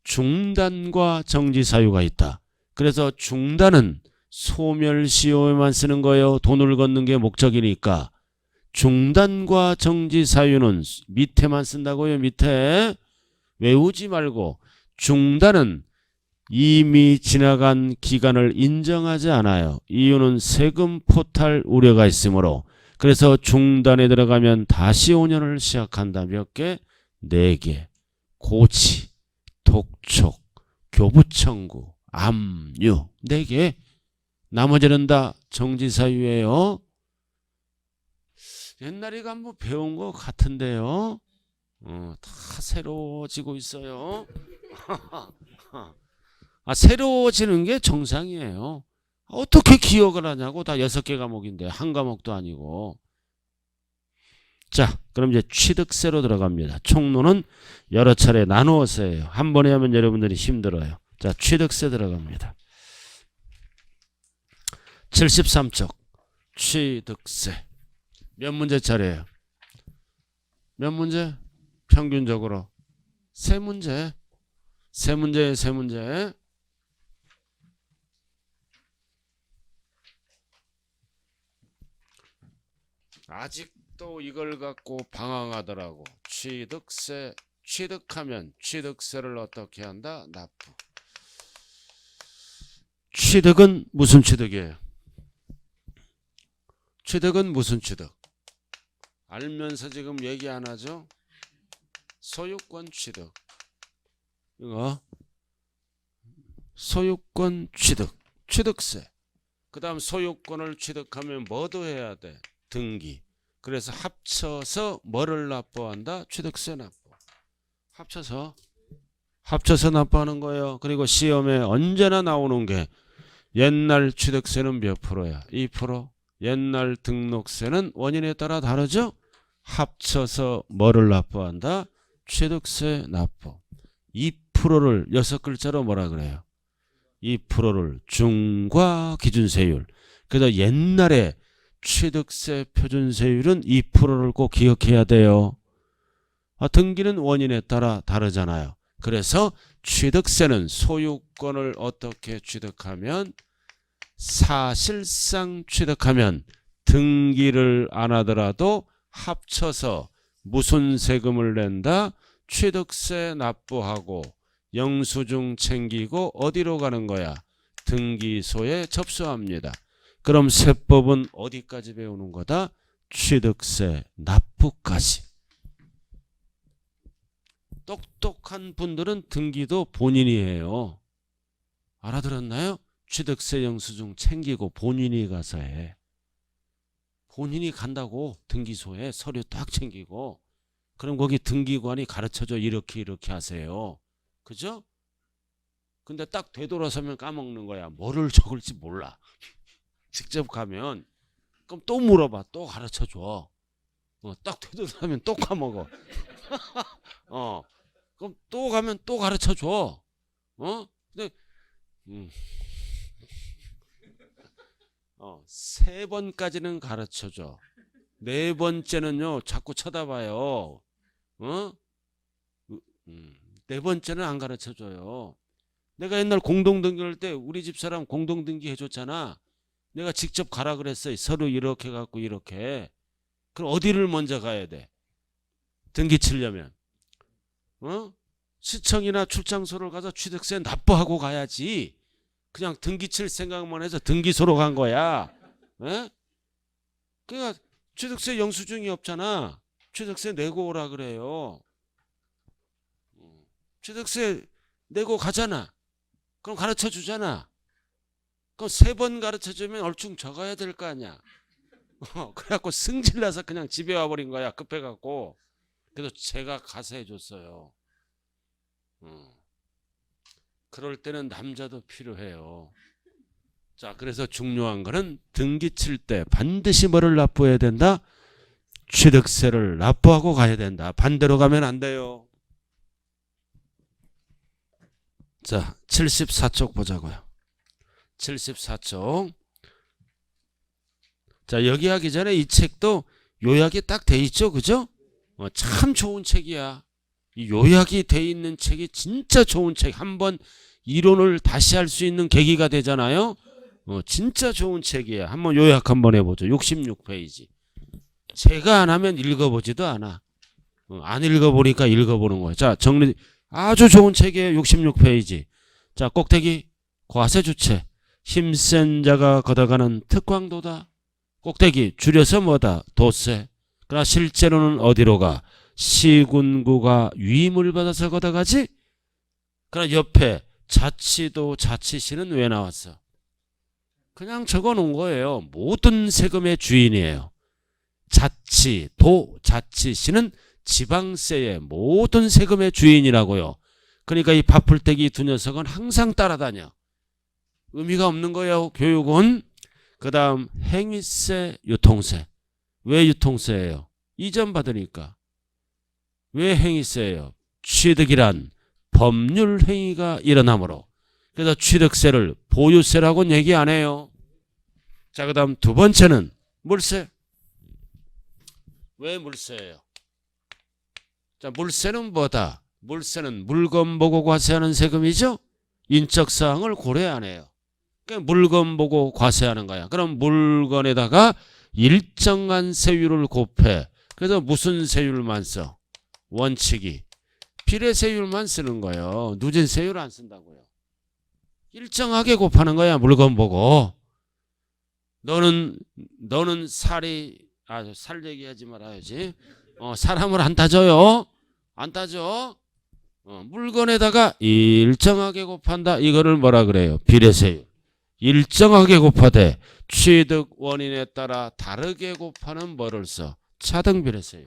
중단과 정지 사유가 있다. 그래서 중단은 소멸시효에만 쓰는 거예요. 돈을 걷는 게 목적이니까. 중단과 정지 사유는 밑에만 쓴다고요. 밑에. 외우지 말고. 중단은 이미 지나간 기간을 인정하지 않아요. 이유는 세금 포탈 우려가 있으므로. 그래서 중단에 들어가면 다시 5년을 시작한다. 몇 개? 4개. 고지, 독촉, 교부청구, 압류. 4개. 나머지는 다 정지사유예요. 옛날에 이거 한번 배운 것 같은데요. 다 새로워지고 있어요. 새로워지는 게 정상이에요. 어떻게 기억을 하냐고. 다 6개 과목인데 한 과목도 아니고. 자, 그럼 이제 취득세로 들어갑니다. 총론은 여러 차례 나누어서 해요. 한 번에 하면 여러분들이 힘들어요. 자, 취득세 들어갑니다. 73쪽 취득세. 몇 문제 차례예요? 몇 문제? 평균적으로 3문제. 3문제에 3문제. 아직도 이걸 갖고 방황하더라고. 취득세. 취득하면 취득세를 어떻게 한다? 납부. 취득은 무슨 취득이에요? 취득은 무슨 취득? 알면서 지금 얘기 안 하죠? 소유권 취득. 이거 소유권 취득. 취득세. 그 다음 소유권을 취득하면 뭐도 해야 돼? 등기. 그래서 합쳐서 뭐를 납부한다? 취득세 납부. 합쳐서 납부하는 거예요. 그리고 시험에 언제나 나오는 게 옛날 취득세는 몇 프로야? 2%. 옛날 등록세는 원인에 따라 다르죠? 합쳐서 뭐를 납부한다? 취득세 납부. 2%를 6글자로 뭐라 그래요? 2%를 중과 기준세율. 그래서 옛날에 취득세 표준세율은 2%를 꼭 기억해야 돼요. 등기는 원인에 따라 다르잖아요. 그래서 취득세는 소유권을 어떻게 취득하면, 사실상 취득하면 등기를 안 하더라도 합쳐서 무슨 세금을 낸다? 취득세 납부하고 영수증 챙기고 어디로 가는 거야? 등기소에 접수합니다. 그럼 세법은 어디까지 배우는 거다? 취득세 납부까지. 똑똑한 분들은 등기도 본인이 해요. 알아들었나요? 취득세 영수증 챙기고 본인이 가서 해. 본인이 간다고 등기소에 서류 딱 챙기고 그럼 거기 등기관이 가르쳐줘 이렇게 하세요. 그죠? 근데 딱 되돌아서면 까먹는 거야. 뭐를 적을지 몰라. 직접 가면 그럼 또 물어봐. 또 가르쳐줘. 딱 되돌아서면 또 까먹어. 그럼 또 가면 또 가르쳐줘. 근데 세 번까지는 가르쳐줘. 네 번째는요 자꾸 쳐다봐요. 네 번째는 안 가르쳐줘요. 내가 옛날 공동등기할 때 우리 집사람 공동등기 해줬잖아. 내가 직접 가라 그랬어요. 서류 이렇게 갖고 이렇게. 그럼 어디를 먼저 가야 돼? 등기 치려면 시청이나 출장소를 가서 취득세 납부하고 가야지. 그냥 등기 칠 생각만 해서 등기소로 간 거야. 그러니까 취득세 영수증이 없잖아. 취득세 내고 오라 그래요. 취득세 내고 가잖아. 그럼 가르쳐 주잖아. 그럼 세 번 가르쳐 주면 얼충 적어야 될 거 아니야. 그래갖고 승질나서 그냥 집에 와버린 거야. 급해갖고. 그래서 제가 가서 해줬어요. 그럴 때는 남자도 필요해요. 자, 그래서 중요한 거는 등기 칠 때 반드시 뭐를 납부해야 된다? 취득세를 납부하고 가야 된다. 반대로 가면 안 돼요. 자, 74쪽 보자고요. 74쪽. 자, 여기 하기 전에 이 책도 요약이 딱 돼 있죠. 그죠? 참 좋은 책이야. 이 요약이 돼 있는 책이 진짜 좋은 책. 한번 이론을 다시 할 수 있는 계기가 되잖아요. 진짜 좋은 책이야. 한번 요약 한번 해보죠. 66페이지. 제가 안 하면 읽어보지도 않아. 안 읽어보니까 읽어보는 거야. 자, 정리. 아주 좋은 책이에요. 66페이지. 자, 꼭대기 과세주체. 힘센 자가 걷어가는 특광도다. 꼭대기 줄여서 뭐다? 도세. 그러나 실제로는 어디로 가? 시군구가 위임을 받아서 걷어가지? 그러나 옆에 자치도 자치시는 왜 나왔어? 그냥 적어놓은 거예요. 모든 세금의 주인이에요. 자치도 자치시는 지방세의 모든 세금의 주인이라고요. 그러니까 이 바풀떼기 두 녀석은 항상 따라다녀. 의미가 없는 거예요. 교육은. 그 다음 행위세, 유통세. 왜 유통세예요? 이전 받으니까. 왜 행위세예요? 취득이란 법률 행위가 일어나므로. 그래서 취득세를 보유세라고는 얘기 안 해요. 자, 그 다음 두 번째는 물세. 왜 물세예요? 자, 물세는 뭐다? 물세는 물건 보고 과세하는 세금이죠? 인적사항을 고려 안 해요. 그러니까 물건 보고 과세하는 거야. 그럼 물건에다가 일정한 세율을 곱해. 그래서 무슨 세율만 써? 원칙이. 비례세율만 쓰는 거예요. 누진세율 안 쓴다고요. 일정하게 곱하는 거야. 물건 보고. 너는 살 얘기하지 말아야지. 사람을 안 따져요. 안 따져. 물건에다가 일정하게 곱한다. 이거를 뭐라 그래요? 비례세율. 일정하게 곱하되 취득 원인에 따라 다르게 곱하는 뭐를 써? 차등비례세율.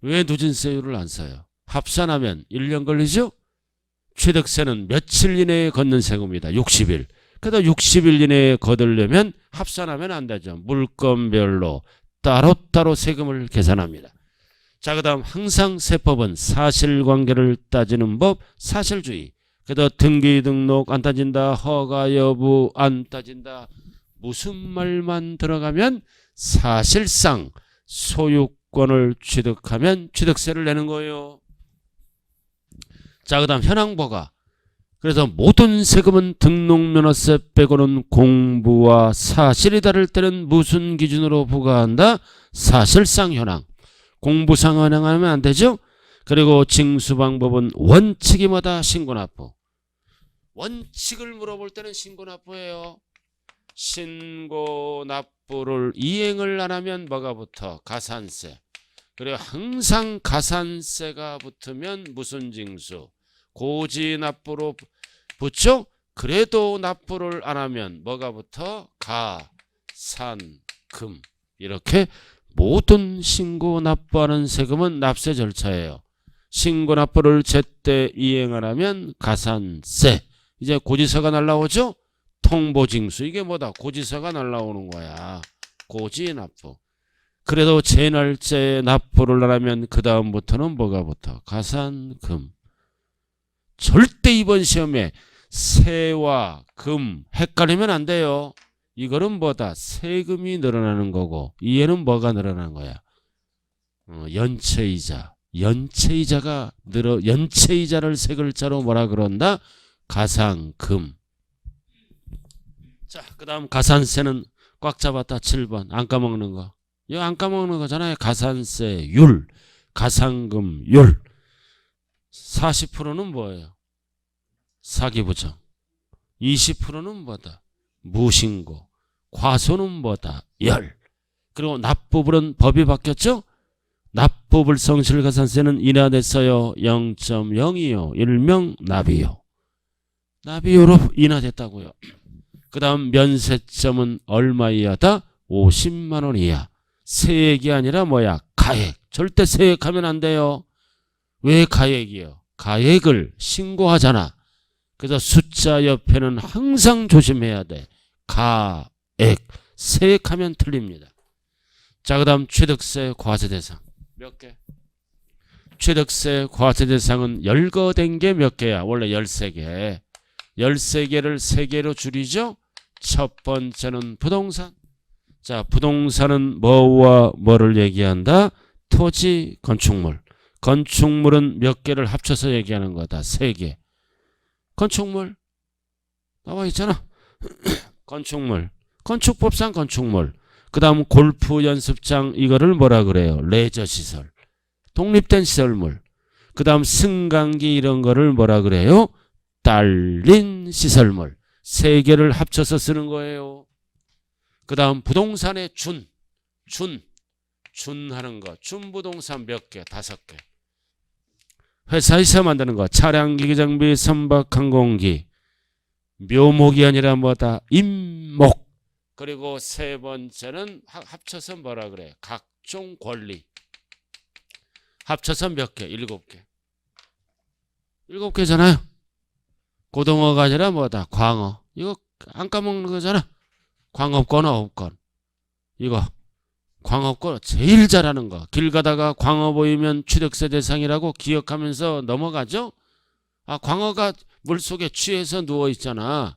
왜 누진세율을 안 써요? 합산하면 1년 걸리죠? 취득세는 며칠 이내에 걷는 세금이다. 60일. 그래도 60일 이내에 거두려면 합산하면 안 되죠. 물건별로 따로따로 세금을 계산합니다. 자, 그 다음 항상 세법은 사실관계를 따지는 법, 사실주의. 그래도 등기 등록 안 따진다, 허가 여부 안 따진다. 무슨 말만 들어가면 사실상 소유권을 취득하면 취득세를 내는 거예요. 자, 그 다음 현황보가. 그래서 모든 세금은 등록면허세 빼고는 공부와 사실이 다를 때는 무슨 기준으로 부과한다? 사실상 현황. 공부상 현황하면 안 되죠? 그리고 징수방법은 원칙이 뭐다? 신고납부. 원칙을 물어볼 때는 신고납부예요. 신고납부를 이행을 안 하면 뭐가 붙어? 가산세. 그리고 항상 가산세가 붙으면 무슨 징수? 고지납부로 붙죠? 그래도 납부를 안 하면 뭐가 붙어? 가, 산, 금. 이렇게 모든 신고 납부하는 세금은 납세 절차예요. 신고 납부를 제때 이행하려면 가산세. 이제 고지서가 날라오죠? 통보징수. 이게 뭐다? 고지서가 날라오는 거야. 고지 납부. 그래도 제 날짜에 납부를 하려면 그 다음부터는 뭐가 붙어? 가산금. 절대 이번 시험에 세와 금 헷갈리면 안 돼요. 이거는 뭐다? 세금이 늘어나는 거고 얘는 뭐가 늘어나는 거야? 연체이자. 연체이자가 연체이자를 세 글자로 뭐라 그런다? 가산금. 자, 그 다음 가산세는 꽉 잡았다. 7번 안 까먹는 거. 이거 안 까먹는 거잖아요. 가산세율, 가산금율. 40%는 뭐예요? 사기부정. 20%는 뭐다? 무신고. 과소는 뭐다? 열. 그리고 납부불은 법이 바뀌었죠? 납부불성실가산세는 인하됐어요. 0.02요. 일명 납이요. 납이요로 인하됐다고요. 그 다음 면세점은 얼마 이하다? 50만 원 이하. 세액이 아니라 뭐야? 가액. 절대 세액하면 안 돼요. 왜 가액이요? 가액을 신고하잖아. 그래서 숫자 옆에는 항상 조심해야 돼. 가액. 세액하면 틀립니다. 자, 그 다음 취득세 과세 대상. 몇 개? 취득세 과세 대상은 열거된 게 몇 개야? 원래 13개. 13개를 3개로 줄이죠? 첫 번째는 부동산. 자, 부동산은 뭐와 뭐를 얘기한다? 토지, 건축물. 건축물은 몇 개를 합쳐서 얘기하는 거다. 3개. 건축물. 나와 있잖아. 건축물. 건축법상 건축물. 그 다음 골프 연습장 이거를 뭐라 그래요? 레저시설. 독립된 시설물. 그 다음 승강기 이런 거를 뭐라 그래요? 딸린 시설물. 3개를 합쳐서 쓰는 거예요. 그 다음 부동산의 준하는 거. 준부동산 몇 개? 5개. 회사에서 만드는 거. 차량, 기기장비, 선박, 항공기. 묘목이 아니라 뭐다? 임목. 그리고 세 번째는 합쳐서 뭐라 그래? 각종 권리. 합쳐서 몇 개? 7개. 7개잖아요. 고등어가 아니라 뭐다? 광어. 이거 안 까먹는 거잖아. 광업권, 어업권. 이거 광업권 제일 잘하는 거. 길 가다가 광어 보이면 취득세 대상이라고 기억하면서 넘어가죠. 아, 광어가 물속에 취해서 누워있잖아.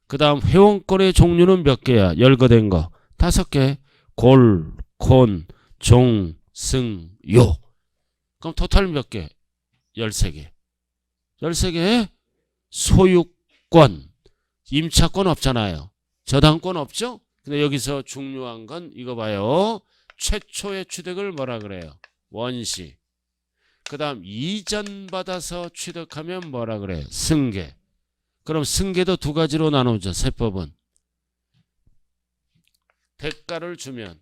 그 다음 회원권의 종류는 몇 개야? 열거된 거 5개. 골, 콘, 종, 승, 요. 그럼 토탈 몇 개? 13개. 13개. 소유권. 임차권 없잖아요. 저당권 없죠? 근데 여기서 중요한 건 이거 봐요. 최초의 취득을 뭐라 그래요? 원시. 그 다음 이전받아서 취득하면 뭐라 그래요? 승계. 그럼 승계도 2가지로 나누죠. 세법은. 대가를 주면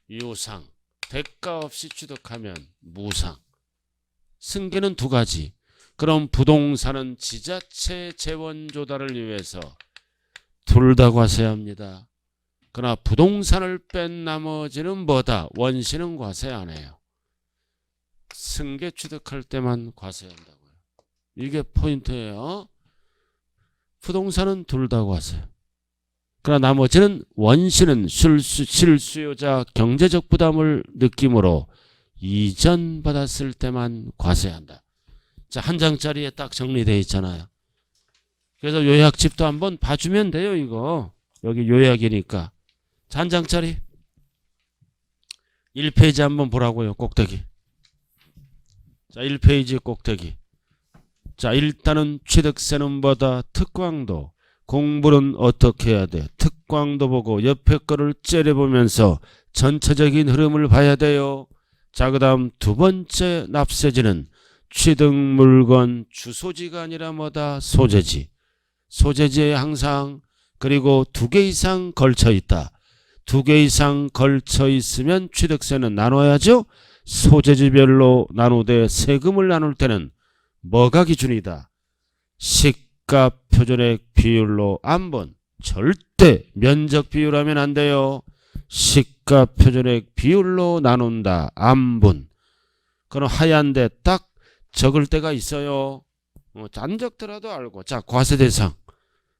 유상. 대가 없이 취득하면 무상. 승계는 2가지. 그럼 부동산은 지자체 재원 조달을 위해서 둘 다 과세합니다. 그러나 부동산을 뺀 나머지는 뭐다? 원시는 과세 안 해요. 승계 취득할 때만 과세한다고요. 이게 포인트예요. 부동산은 둘 다 과세. 그러나 나머지는 원시는 실수요자 경제적 부담을 느낌으로 이전 받았을 때만 과세한다. 자, 한 장짜리에 딱 정리되어 있잖아요. 그래서 요약집도 한번 봐주면 돼요. 이거 여기 요약이니까. 자, 한 장짜리 1페이지 한번 보라고요. 꼭대기. 자, 1페이지 꼭대기. 자, 일단은 취득세는 뭐다? 특광도. 공부는 어떻게 해야 돼? 특광도 보고 옆에 거를 째려보면서 전체적인 흐름을 봐야 돼요. 자, 그 다음 2번째 납세지는 취득 물건 주소지가 아니라 뭐다? 소재지. 소재지에 항상 그리고 2개 이상 걸쳐 있다. 2개 이상 걸쳐 있으면 취득세는 나눠야죠. 소재지별로 나누되 세금을 나눌 때는 뭐가 기준이다? 시가 표준액 비율로 안분. 절대 면적 비율하면 안 돼요. 시가 표준액 비율로 나눈다. 안분. 그럼 하얀데 딱 적을 때가 있어요. 안 적더라도 알고. 자, 과세대상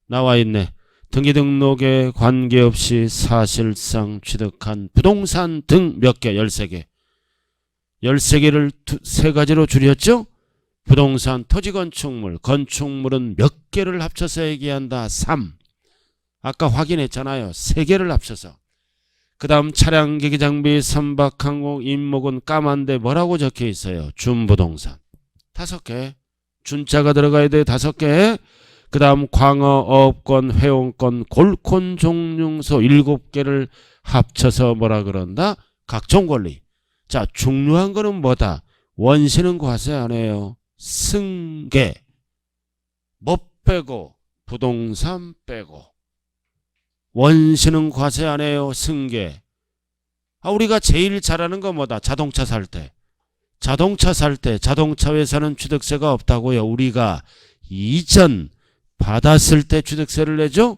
나와 있네. 등기등록에 관계없이 사실상 취득한 부동산 등 몇 개? 13개. 13개를 세 가지로 줄였죠? 부동산, 토지, 건축물. 건축물은 몇 개를 합쳐서 얘기한다. 3. 아까 확인했잖아요. 3개를 합쳐서. 그 다음 차량, 기기, 장비, 선박, 항공, 임목은 까만데 뭐라고 적혀 있어요? 준부동산. 5개. 준자가 들어가야 돼. 5개. 그 다음 광어업권, 회원권, 골콘, 종융소 7개를 합쳐서 뭐라 그런다? 각종권리. 자, 중요한 거는 뭐다? 원시는 과세 안 해요. 승계. 뭐 빼고? 부동산 빼고. 원시는 과세 안 해요. 승계. 우리가 제일 잘하는 거 뭐다? 자동차 살 때. 자동차 살 때 자동차 회사는 취득세가 없다고요. 우리가 이전 받았을 때 취득세를 내죠.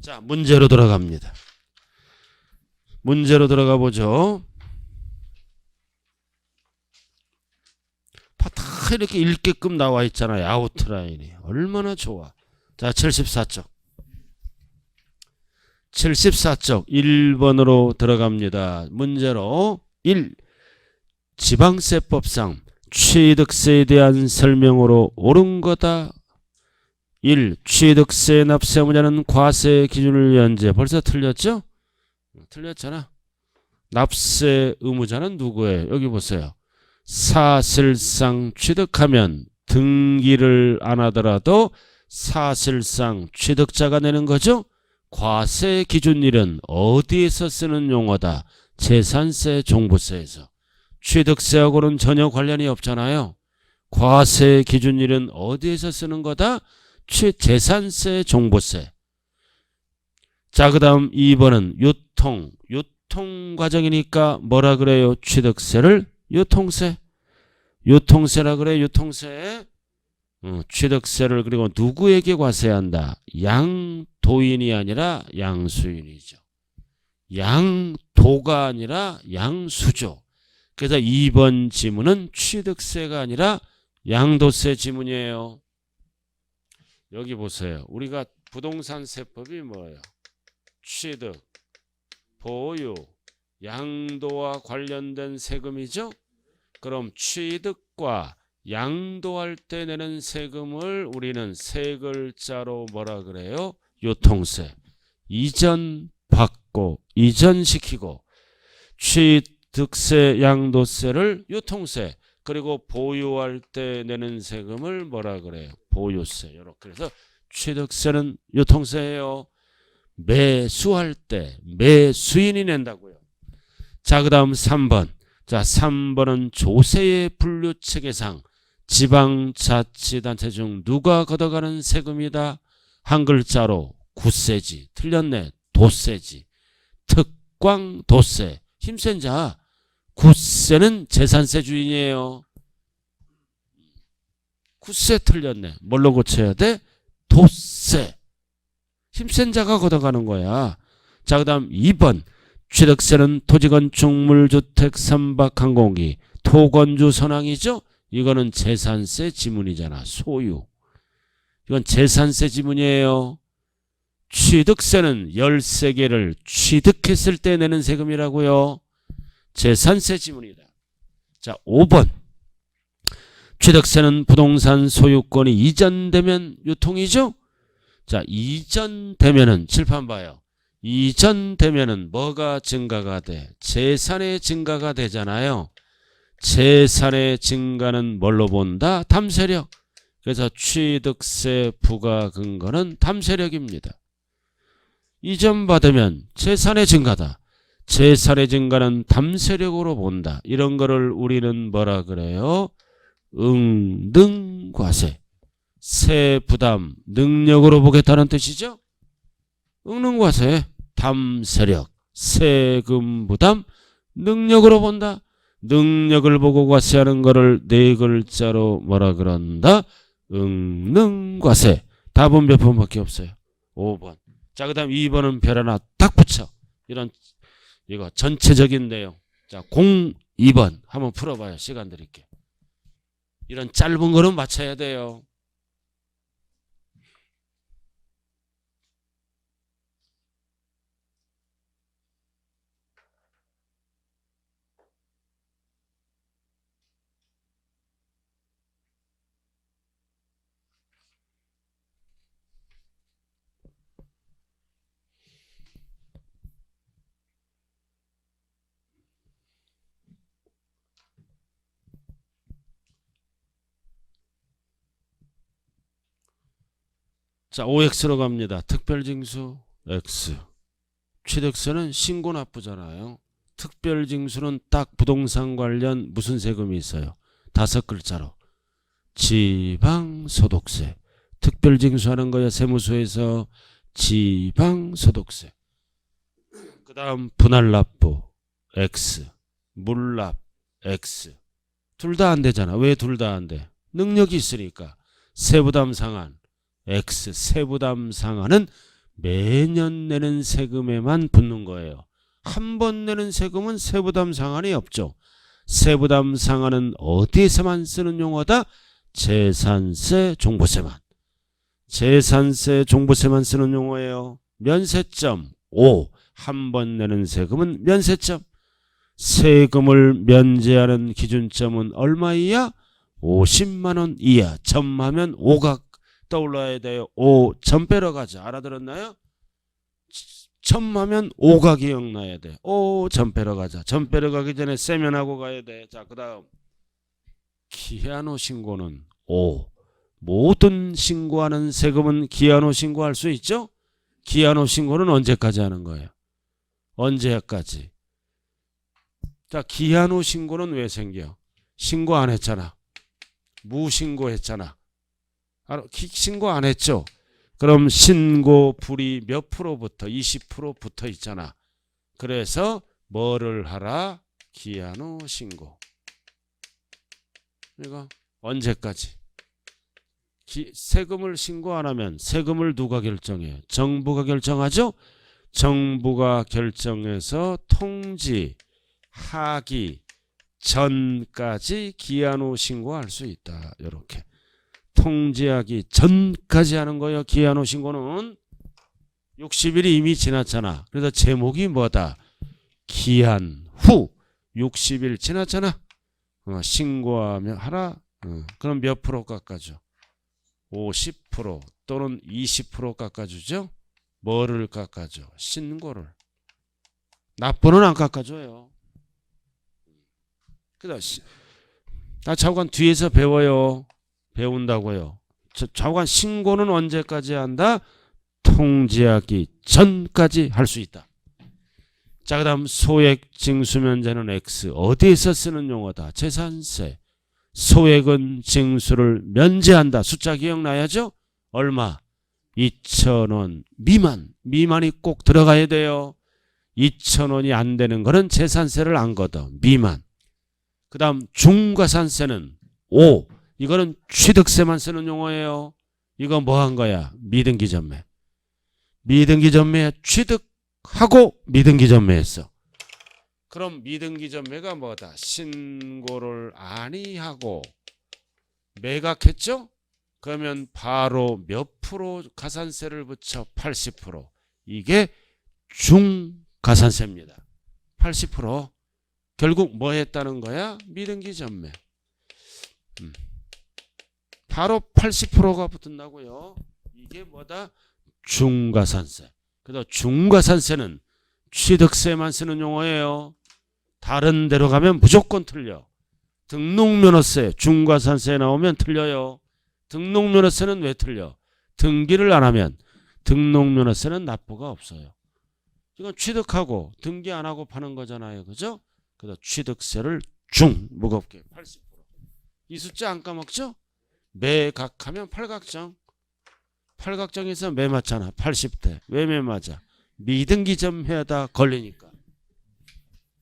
자, 문제로 들어갑니다. 문제로 들어가 보죠. 다 이렇게 읽게끔 나와 있잖아요. 아웃라인이. 얼마나 좋아. 자, 74쪽. 74쪽 1번으로 들어갑니다. 문제로 1. 지방세법상 취득세에 대한 설명으로 옳은 거다. 1. 취득세 납세 의무자는 과세 기준을 위한 벌써 틀렸죠? 틀렸잖아. 납세 의무자는 누구예요? 여기 보세요. 사실상 취득하면 등기를 안 하더라도 사실상 취득자가 내는 거죠. 과세 기준일은 어디에서 쓰는 용어다? 재산세, 종부세에서. 취득세하고는 전혀 관련이 없잖아요. 과세 기준일은 어디에서 쓰는 거다? 재산세, 종부세. 자, 그 다음 2번은 유통 과정이니까 뭐라 그래요? 취득세를 유통세. 유통세라 그래. 유통세. 취득세를 그리고 누구에게 과세한다? 양도인이 아니라 양수인이죠. 양도가 아니라 양수죠. 그래서 2번 지문은 취득세가 아니라 양도세 지문이에요. 여기 보세요. 우리가 부동산 세법이 뭐예요? 취득, 보유, 양도와 관련된 세금이죠. 그럼 취득과 양도할 때 내는 세금을 우리는 세 글자로 뭐라 그래요? 유통세. 이전받고 이전시키고 취득세, 양도세를 유통세. 그리고 보유할 때 내는 세금을 뭐라 그래요? 보유세. 이렇게 해서 취득세는 유통세예요. 매수할 때 매수인이 낸다고요. 자, 그 다음 3번. 자, 3번은 조세의 분류체계상 지방자치단체 중 누가 걷어가는 세금이다. 한 글자로 구세지. 틀렸네. 도세지. 특광도세. 힘센 자. 구세는 재산세 주인이에요. 구세 틀렸네. 뭘로 고쳐야 돼? 도세. 힘센 자가 걷어가는 거야. 자, 그 다음 2번. 취득세는 토지, 건축물, 주택, 선박, 항공기, 토건주, 선항이죠. 이거는 재산세 지문이잖아. 소유. 이건 재산세 지문이에요. 취득세는 13개를 취득했을 때 내는 세금이라고요. 재산세 지문이다. 자, 5번. 취득세는 부동산 소유권이 이전되면 유통이죠. 자, 이전되면은 칠판 봐요. 이전되면은 뭐가 증가가 돼? 재산의 증가가 되잖아요. 재산의 증가는 뭘로 본다? 탐세력. 그래서 취득세 부과 근거는 탐세력입니다. 이전받으면 재산의 증가다. 재산의 증가는 탐세력으로 본다. 이런 거를 우리는 뭐라 그래요? 응등과세. 세부담 능력으로 보겠다는 뜻이죠. 응능과세 탐세력 세금부담 능력으로 본다. 능력을 보고 과세하는 거를 네 글자로 뭐라 그런다? 응능과세. 답은 몇 번밖에 없어요? 5번. 자, 그 다음 2번은 별 하나 딱 붙여. 이거 전체적인 내용. 자, 2번 한번 풀어봐요. 시간 드릴게요. 이런 짧은 거는 맞춰야 돼요. 자, OX로 갑니다. 특별징수 X. 취득세는 신고 납부잖아요. 특별징수는 딱 부동산 관련 무슨 세금이 있어요? 5글자로. 지방소득세. 특별징수하는 거야. 세무서에서 지방소득세. 그 다음 분할납부 X. 물납 X. 둘 다 안 되잖아. 왜 둘 다 안 돼? 능력이 있으니까. 세부담 상한 X. 세부담 상한은 매년 내는 세금에만 붙는 거예요. 한 번 내는 세금은 세부담 상한이 없죠. 세부담 상한은 어디에서만 쓰는 용어다? 재산세, 종부세만. 재산세, 종부세만 쓰는 용어예요. 면세점 5. 한 번 내는 세금은 면세점. 세금을 면제하는 기준점은 얼마 이하? 50만 원 이하. 점하면 5가 떠올라야 돼요. 5 점 빼러 가자. 알아들었나요? 점하면 5가 기억나야 돼. 5 점 빼러 가자. 점 빼러 가기 전에 세면하고 가야 돼. 자, 그 다음 기한후 신고는 5. 모든 신고하는 세금은 기한후 신고할 수 있죠? 기한후 신고는 언제까지 하는 거예요? 언제까지? 자, 기한후 신고는 왜 생겨? 신고 안 했잖아. 무신고했잖아. 신고 안 했죠? 그럼 신고 불이 몇 프로부터? 20% 붙어 있잖아. 그래서 뭐를 하라? 기한후 신고. 이거 언제까지? 세금을 신고 안 하면 세금을 누가 결정해요? 정부가 결정하죠? 정부가 결정해서 통지하기 전까지 기한후 신고할 수 있다. 이렇게. 통지하기 전까지 하는 거예요. 기한후 신고는 60일이 이미 지났잖아. 그래서 제목이 뭐다? 기한 후 60일 지났잖아. 신고하면 하라. 그럼 몇 프로 깎아줘? 50% 또는 20% 깎아주죠. 뭐를 깎아줘? 신고를. 납부는 안 깎아줘요. 그래서 좌우간 뒤에서 배워요. 배운다고요. 좌우간 신고는 언제까지 한다? 통지하기 전까지 할 수 있다. 자, 그 다음 소액 징수면제는 X. 어디에서 쓰는 용어다? 재산세. 소액은 징수를 면제한다. 숫자 기억나야죠? 얼마? 2,000원 미만. 미만이 꼭 들어가야 돼요. 2,000원이 안 되는 거는 재산세를 안 걷어. 미만. 그 다음 중과산세는 5. 이거는 취득세만 쓰는 용어예요. 이거 뭐 한 거야? 미등기 전매. 미등기 전매에 취득하고 미등기 전매했어. 그럼 미등기 전매가 뭐다? 신고를 아니하고 매각했죠? 그러면 바로 몇 프로 가산세를 붙여? 80%. 이게 중가산세입니다. 80%. 결국 뭐 했다는 거야? 미등기 전매. 바로 80%가 붙는다고요. 이게 뭐다? 중과산세. 그래서 중과산세는 취득세만 쓰는 용어예요. 다른 데로 가면 무조건 틀려. 등록면허세, 중과산세 나오면 틀려요. 등록면허세는 왜 틀려? 등기를 안 하면 등록면허세는 납부가 없어요. 이건 취득하고 등기 안 하고 파는 거잖아요. 그죠? 그래서 취득세를 무겁게 80%. 이 숫자 안 까먹죠? 매각하면 팔각정. 팔각정에서 매 맞잖아. 80대. 왜 매 맞아? 미등기 전매하다 걸리니까.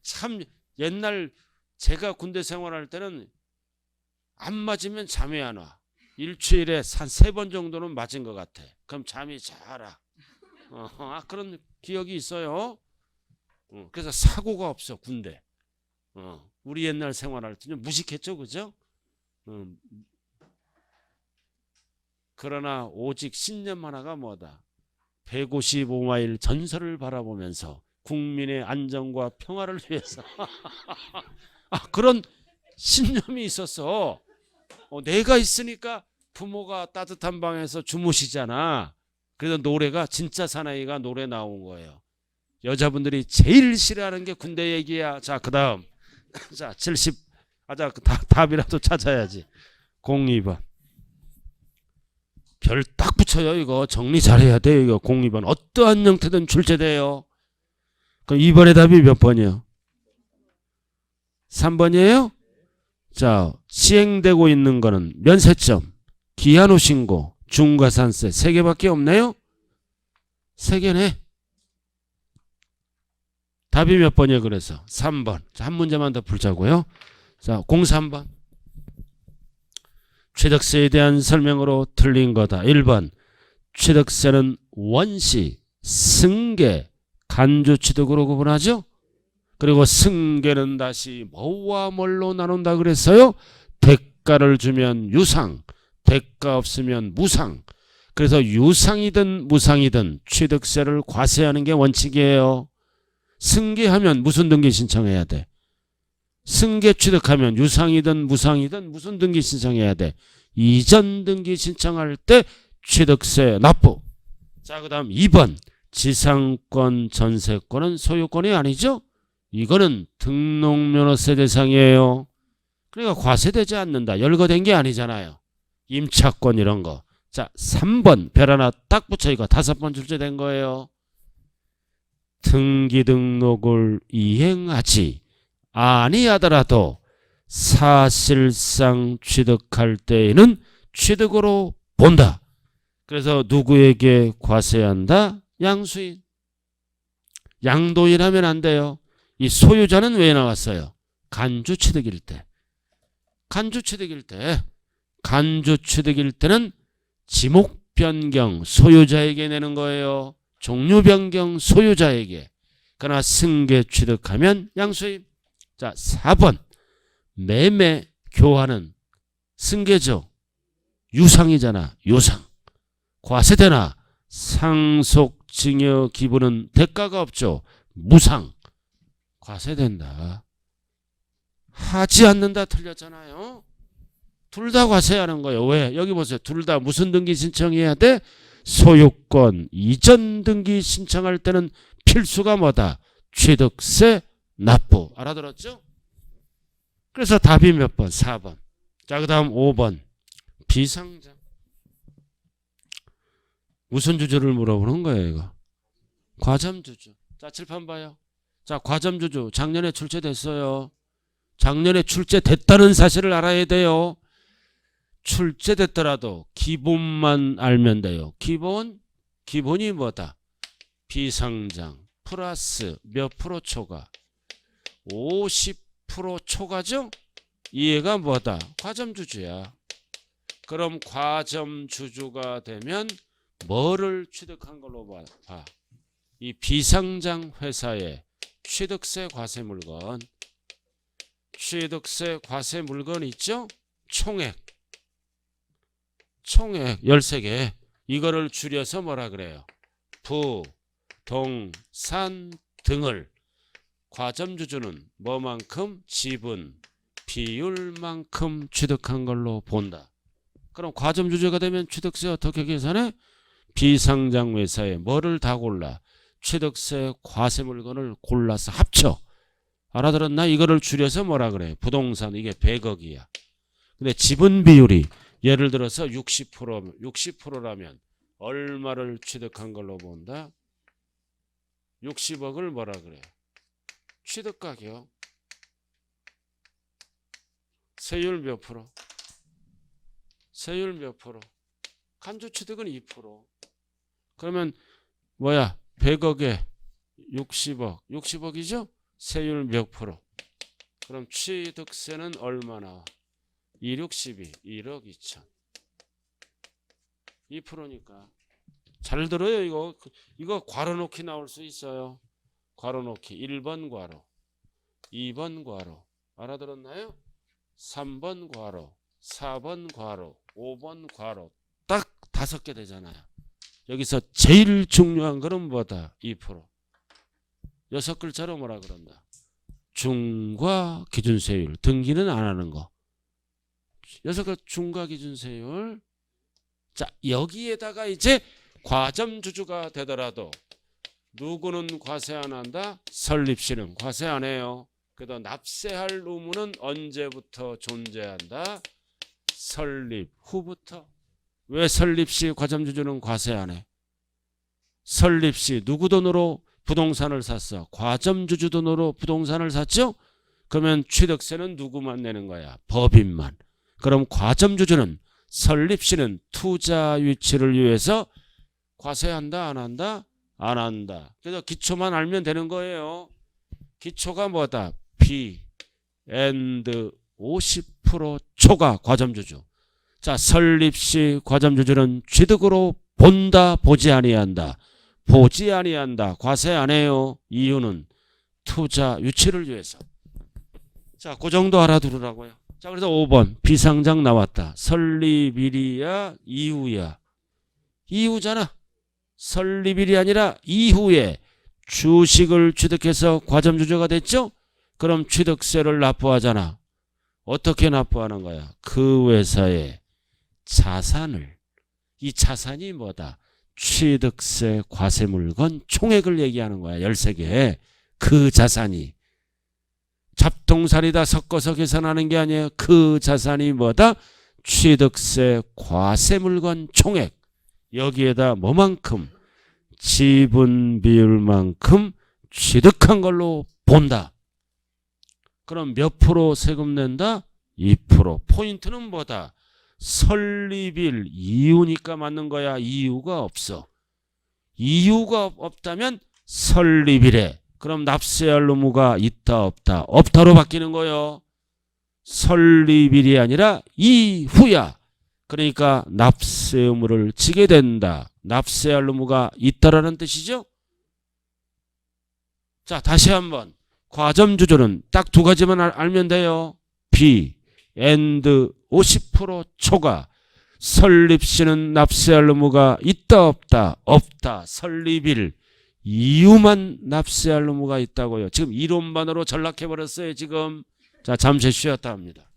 참 옛날 제가 군대 생활할 때는 안 맞으면 잠이 안 와. 일주일에 한 3번 정도는 맞은 것 같아. 그럼 잠이 잘 와. 그런 기억이 있어요. 그래서 사고가 없어 군대. 우리 옛날 생활할 때는 무식했죠, 그죠? 그러나 오직 신념 하나가 뭐다? 155마일 전설을 바라보면서 국민의 안정과 평화를 위해서 그런 신념이 있었어. 내가 있으니까 부모가 따뜻한 방에서 주무시잖아. 그래서 노래가 진짜 사나이가 노래 나온 거예요. 여자분들이 제일 싫어하는 게 군대 얘기야. 자, 그 다음. 자, 70. 자, 답이라도 찾아야지. 02번. 별 딱 붙여요. 이거 정리 잘해야 돼요. 이거 02번. 어떠한 형태든 출제돼요. 그럼 2번의 답이 몇 번이요? 3번이에요? 자, 시행되고 있는 거는 면세점, 기한후 신고, 중과산세 3개밖에 없네요. 3개네. 답이 몇 번이에요? 그래서 3번. 자, 한 문제만 더 풀자고요. 자, 03번. 취득세에 대한 설명으로 틀린 거다. 1번. 취득세는 원시, 승계, 간주취득으로 구분하죠. 그리고 승계는 다시 뭐와 뭘로 나눈다 그랬어요? 대가를 주면 유상, 대가 없으면 무상. 그래서 유상이든 무상이든 취득세를 과세하는 게 원칙이에요. 승계하면 무슨 등기 신청해야 돼? 승계 취득하면 유상이든 무상이든 무슨 등기 신청해야 돼? 이전 등기 신청할 때 취득세 납부. 자, 그 다음 2번. 지상권, 전세권은 소유권이 아니죠? 이거는 등록면허세 대상이에요. 그러니까 과세되지 않는다. 열거된 게 아니잖아요. 임차권 이런 거. 자, 3번. 별 하나 딱 붙여. 이거 5번 출제된 거예요. 등기 등록을 이행하지 아니하더라도 사실상 취득할 때에는 취득으로 본다. 그래서 누구에게 과세한다? 양수인. 양도인하면 안 돼요. 이 소유자는 왜 나왔어요? 간주취득일 때. 간주취득일 때는 지목 변경 소유자에게 내는 거예요. 종류 변경 소유자에게. 그러나 승계 취득하면 양수인. 자, 4번. 매매 교환은 승계죠. 유상이잖아. 유상. 과세되나? 상속 증여 기부는 대가가 없죠. 무상. 과세된다. 하지 않는다 틀렸잖아요. 둘 다 과세하는 거예요. 왜? 여기 보세요. 둘 다 무슨 등기 신청해야 돼? 소유권 이전 등기 신청할 때는 필수가 뭐다? 취득세 납부. 알아들었죠? 그래서 답이 몇 번? 4번. 자, 그 다음 5번. 비상장. 무슨 주주를 물어보는 거예요, 이거? 과점주주. 자, 칠판 봐요. 자, 과점주주. 작년에 출제됐어요. 작년에 출제됐다는 사실을 알아야 돼요. 출제됐더라도 기본만 알면 돼요. 기본이 뭐다? 비상장 플러스 몇 프로 초과? 50% 초과죠? 이해가 뭐다? 과점주주야. 그럼 과점주주가 되면 뭐를 취득한 걸로 봐? 이 비상장 회사의 취득세 과세 물건. 취득세 과세 물건 있죠? 총액 13개. 이거를 줄여서 뭐라 그래요? 부, 동, 산 등을 과점주주는 뭐만큼? 지분, 비율만큼 취득한 걸로 본다. 그럼 과점주주가 되면 취득세 어떻게 계산해? 비상장 회사에 뭐를 다 골라? 취득세 과세 물건을 골라서 합쳐. 알아들었나? 이거를 줄여서 뭐라 그래? 부동산. 이게 100억이야. 근데 지분 비율이 예를 들어서 60%라면 얼마를 취득한 걸로 본다? 60억을 뭐라 그래? 취득가격. 세율 몇 프로? 세율 몇 프로? 간주취득은 2%. 그러면 뭐야? 100억에 60억. 60억이죠? 세율 몇 프로? 그럼 취득세는 얼마나? 2, 6, 12. 1억 2천. 2%니까. 잘 들어요, 이거. 이거 괄호 놓기 나올 수 있어요. 괄호 놓기. 1번 괄호. 2번 괄호. 알아들었나요? 3번 괄호. 4번 괄호. 5번 괄호. 딱 5개 되잖아요. 여기서 제일 중요한 거는 뭐다? 2%. 6글자로 뭐라 그런다? 중과 기준세율. 등기는 안 하는 거. 6글 중과 기준세율. 자, 여기에다가 이제 과점주주가 되더라도 누구는 과세 안 한다? 설립시는 과세 안 해요. 그래도 납세할 의무는 언제부터 존재한다? 설립 후부터. 왜 설립시 과점주주는 과세 안 해? 설립시 누구 돈으로 부동산을 샀어? 과점주주 돈으로 부동산을 샀죠? 그러면 취득세는 누구만 내는 거야? 법인만. 그럼 과점주주는 설립시는 투자 유치를 위해서 과세한다 안 한다? 안 한다. 그래서 기초만 알면 되는 거예요. 기초가 뭐다? B and 50% 초과 과점주주. 자, 설립시 과점주주는 취득으로 본다 보지 아니한다. 보지 아니한다. 과세 안 해요. 이유는 투자 유치를 위해서. 자, 그 정도 알아두라고요. 자, 그래서 5번 비상장 나왔다. 설립일이야 이후야? 이후잖아. 설립일이 아니라 이후에 주식을 취득해서 과점주주가 됐죠? 그럼 취득세를 납부하잖아. 어떻게 납부하는 거야? 그 회사의 자산을. 이 자산이 뭐다? 취득세 과세물건 총액을 얘기하는 거야. 13개. 그 자산이. 잡동사리다 섞어서 계산하는 게 아니에요. 그 자산이 뭐다? 취득세 과세물건 총액. 여기에다 뭐만큼? 지분 비율만큼 취득한 걸로 본다. 그럼 몇 프로 세금 낸다? 2%. 포인트는 뭐다? 설립일 이유니까 맞는 거야. 이유가 없어. 이유가 없다면 설립일에. 그럼 납세할 의무가 있다 없다? 없다로 바뀌는 거예요. 설립일이 아니라 이후야. 그러니까 납세 의무를 지게 된다. 납세할 의무가 있다라는 뜻이죠. 자, 다시 한번. 과점주주는 딱 두 가지만 알면 돼요. B and 50% 초과. 설립시는 납세할 의무가 있다 없다? 없다. 설립일 이유만 납세할 의무가 있다고요. 지금 이론반으로 전락해버렸어요. 지금. 자, 잠시 쉬었다 합니다.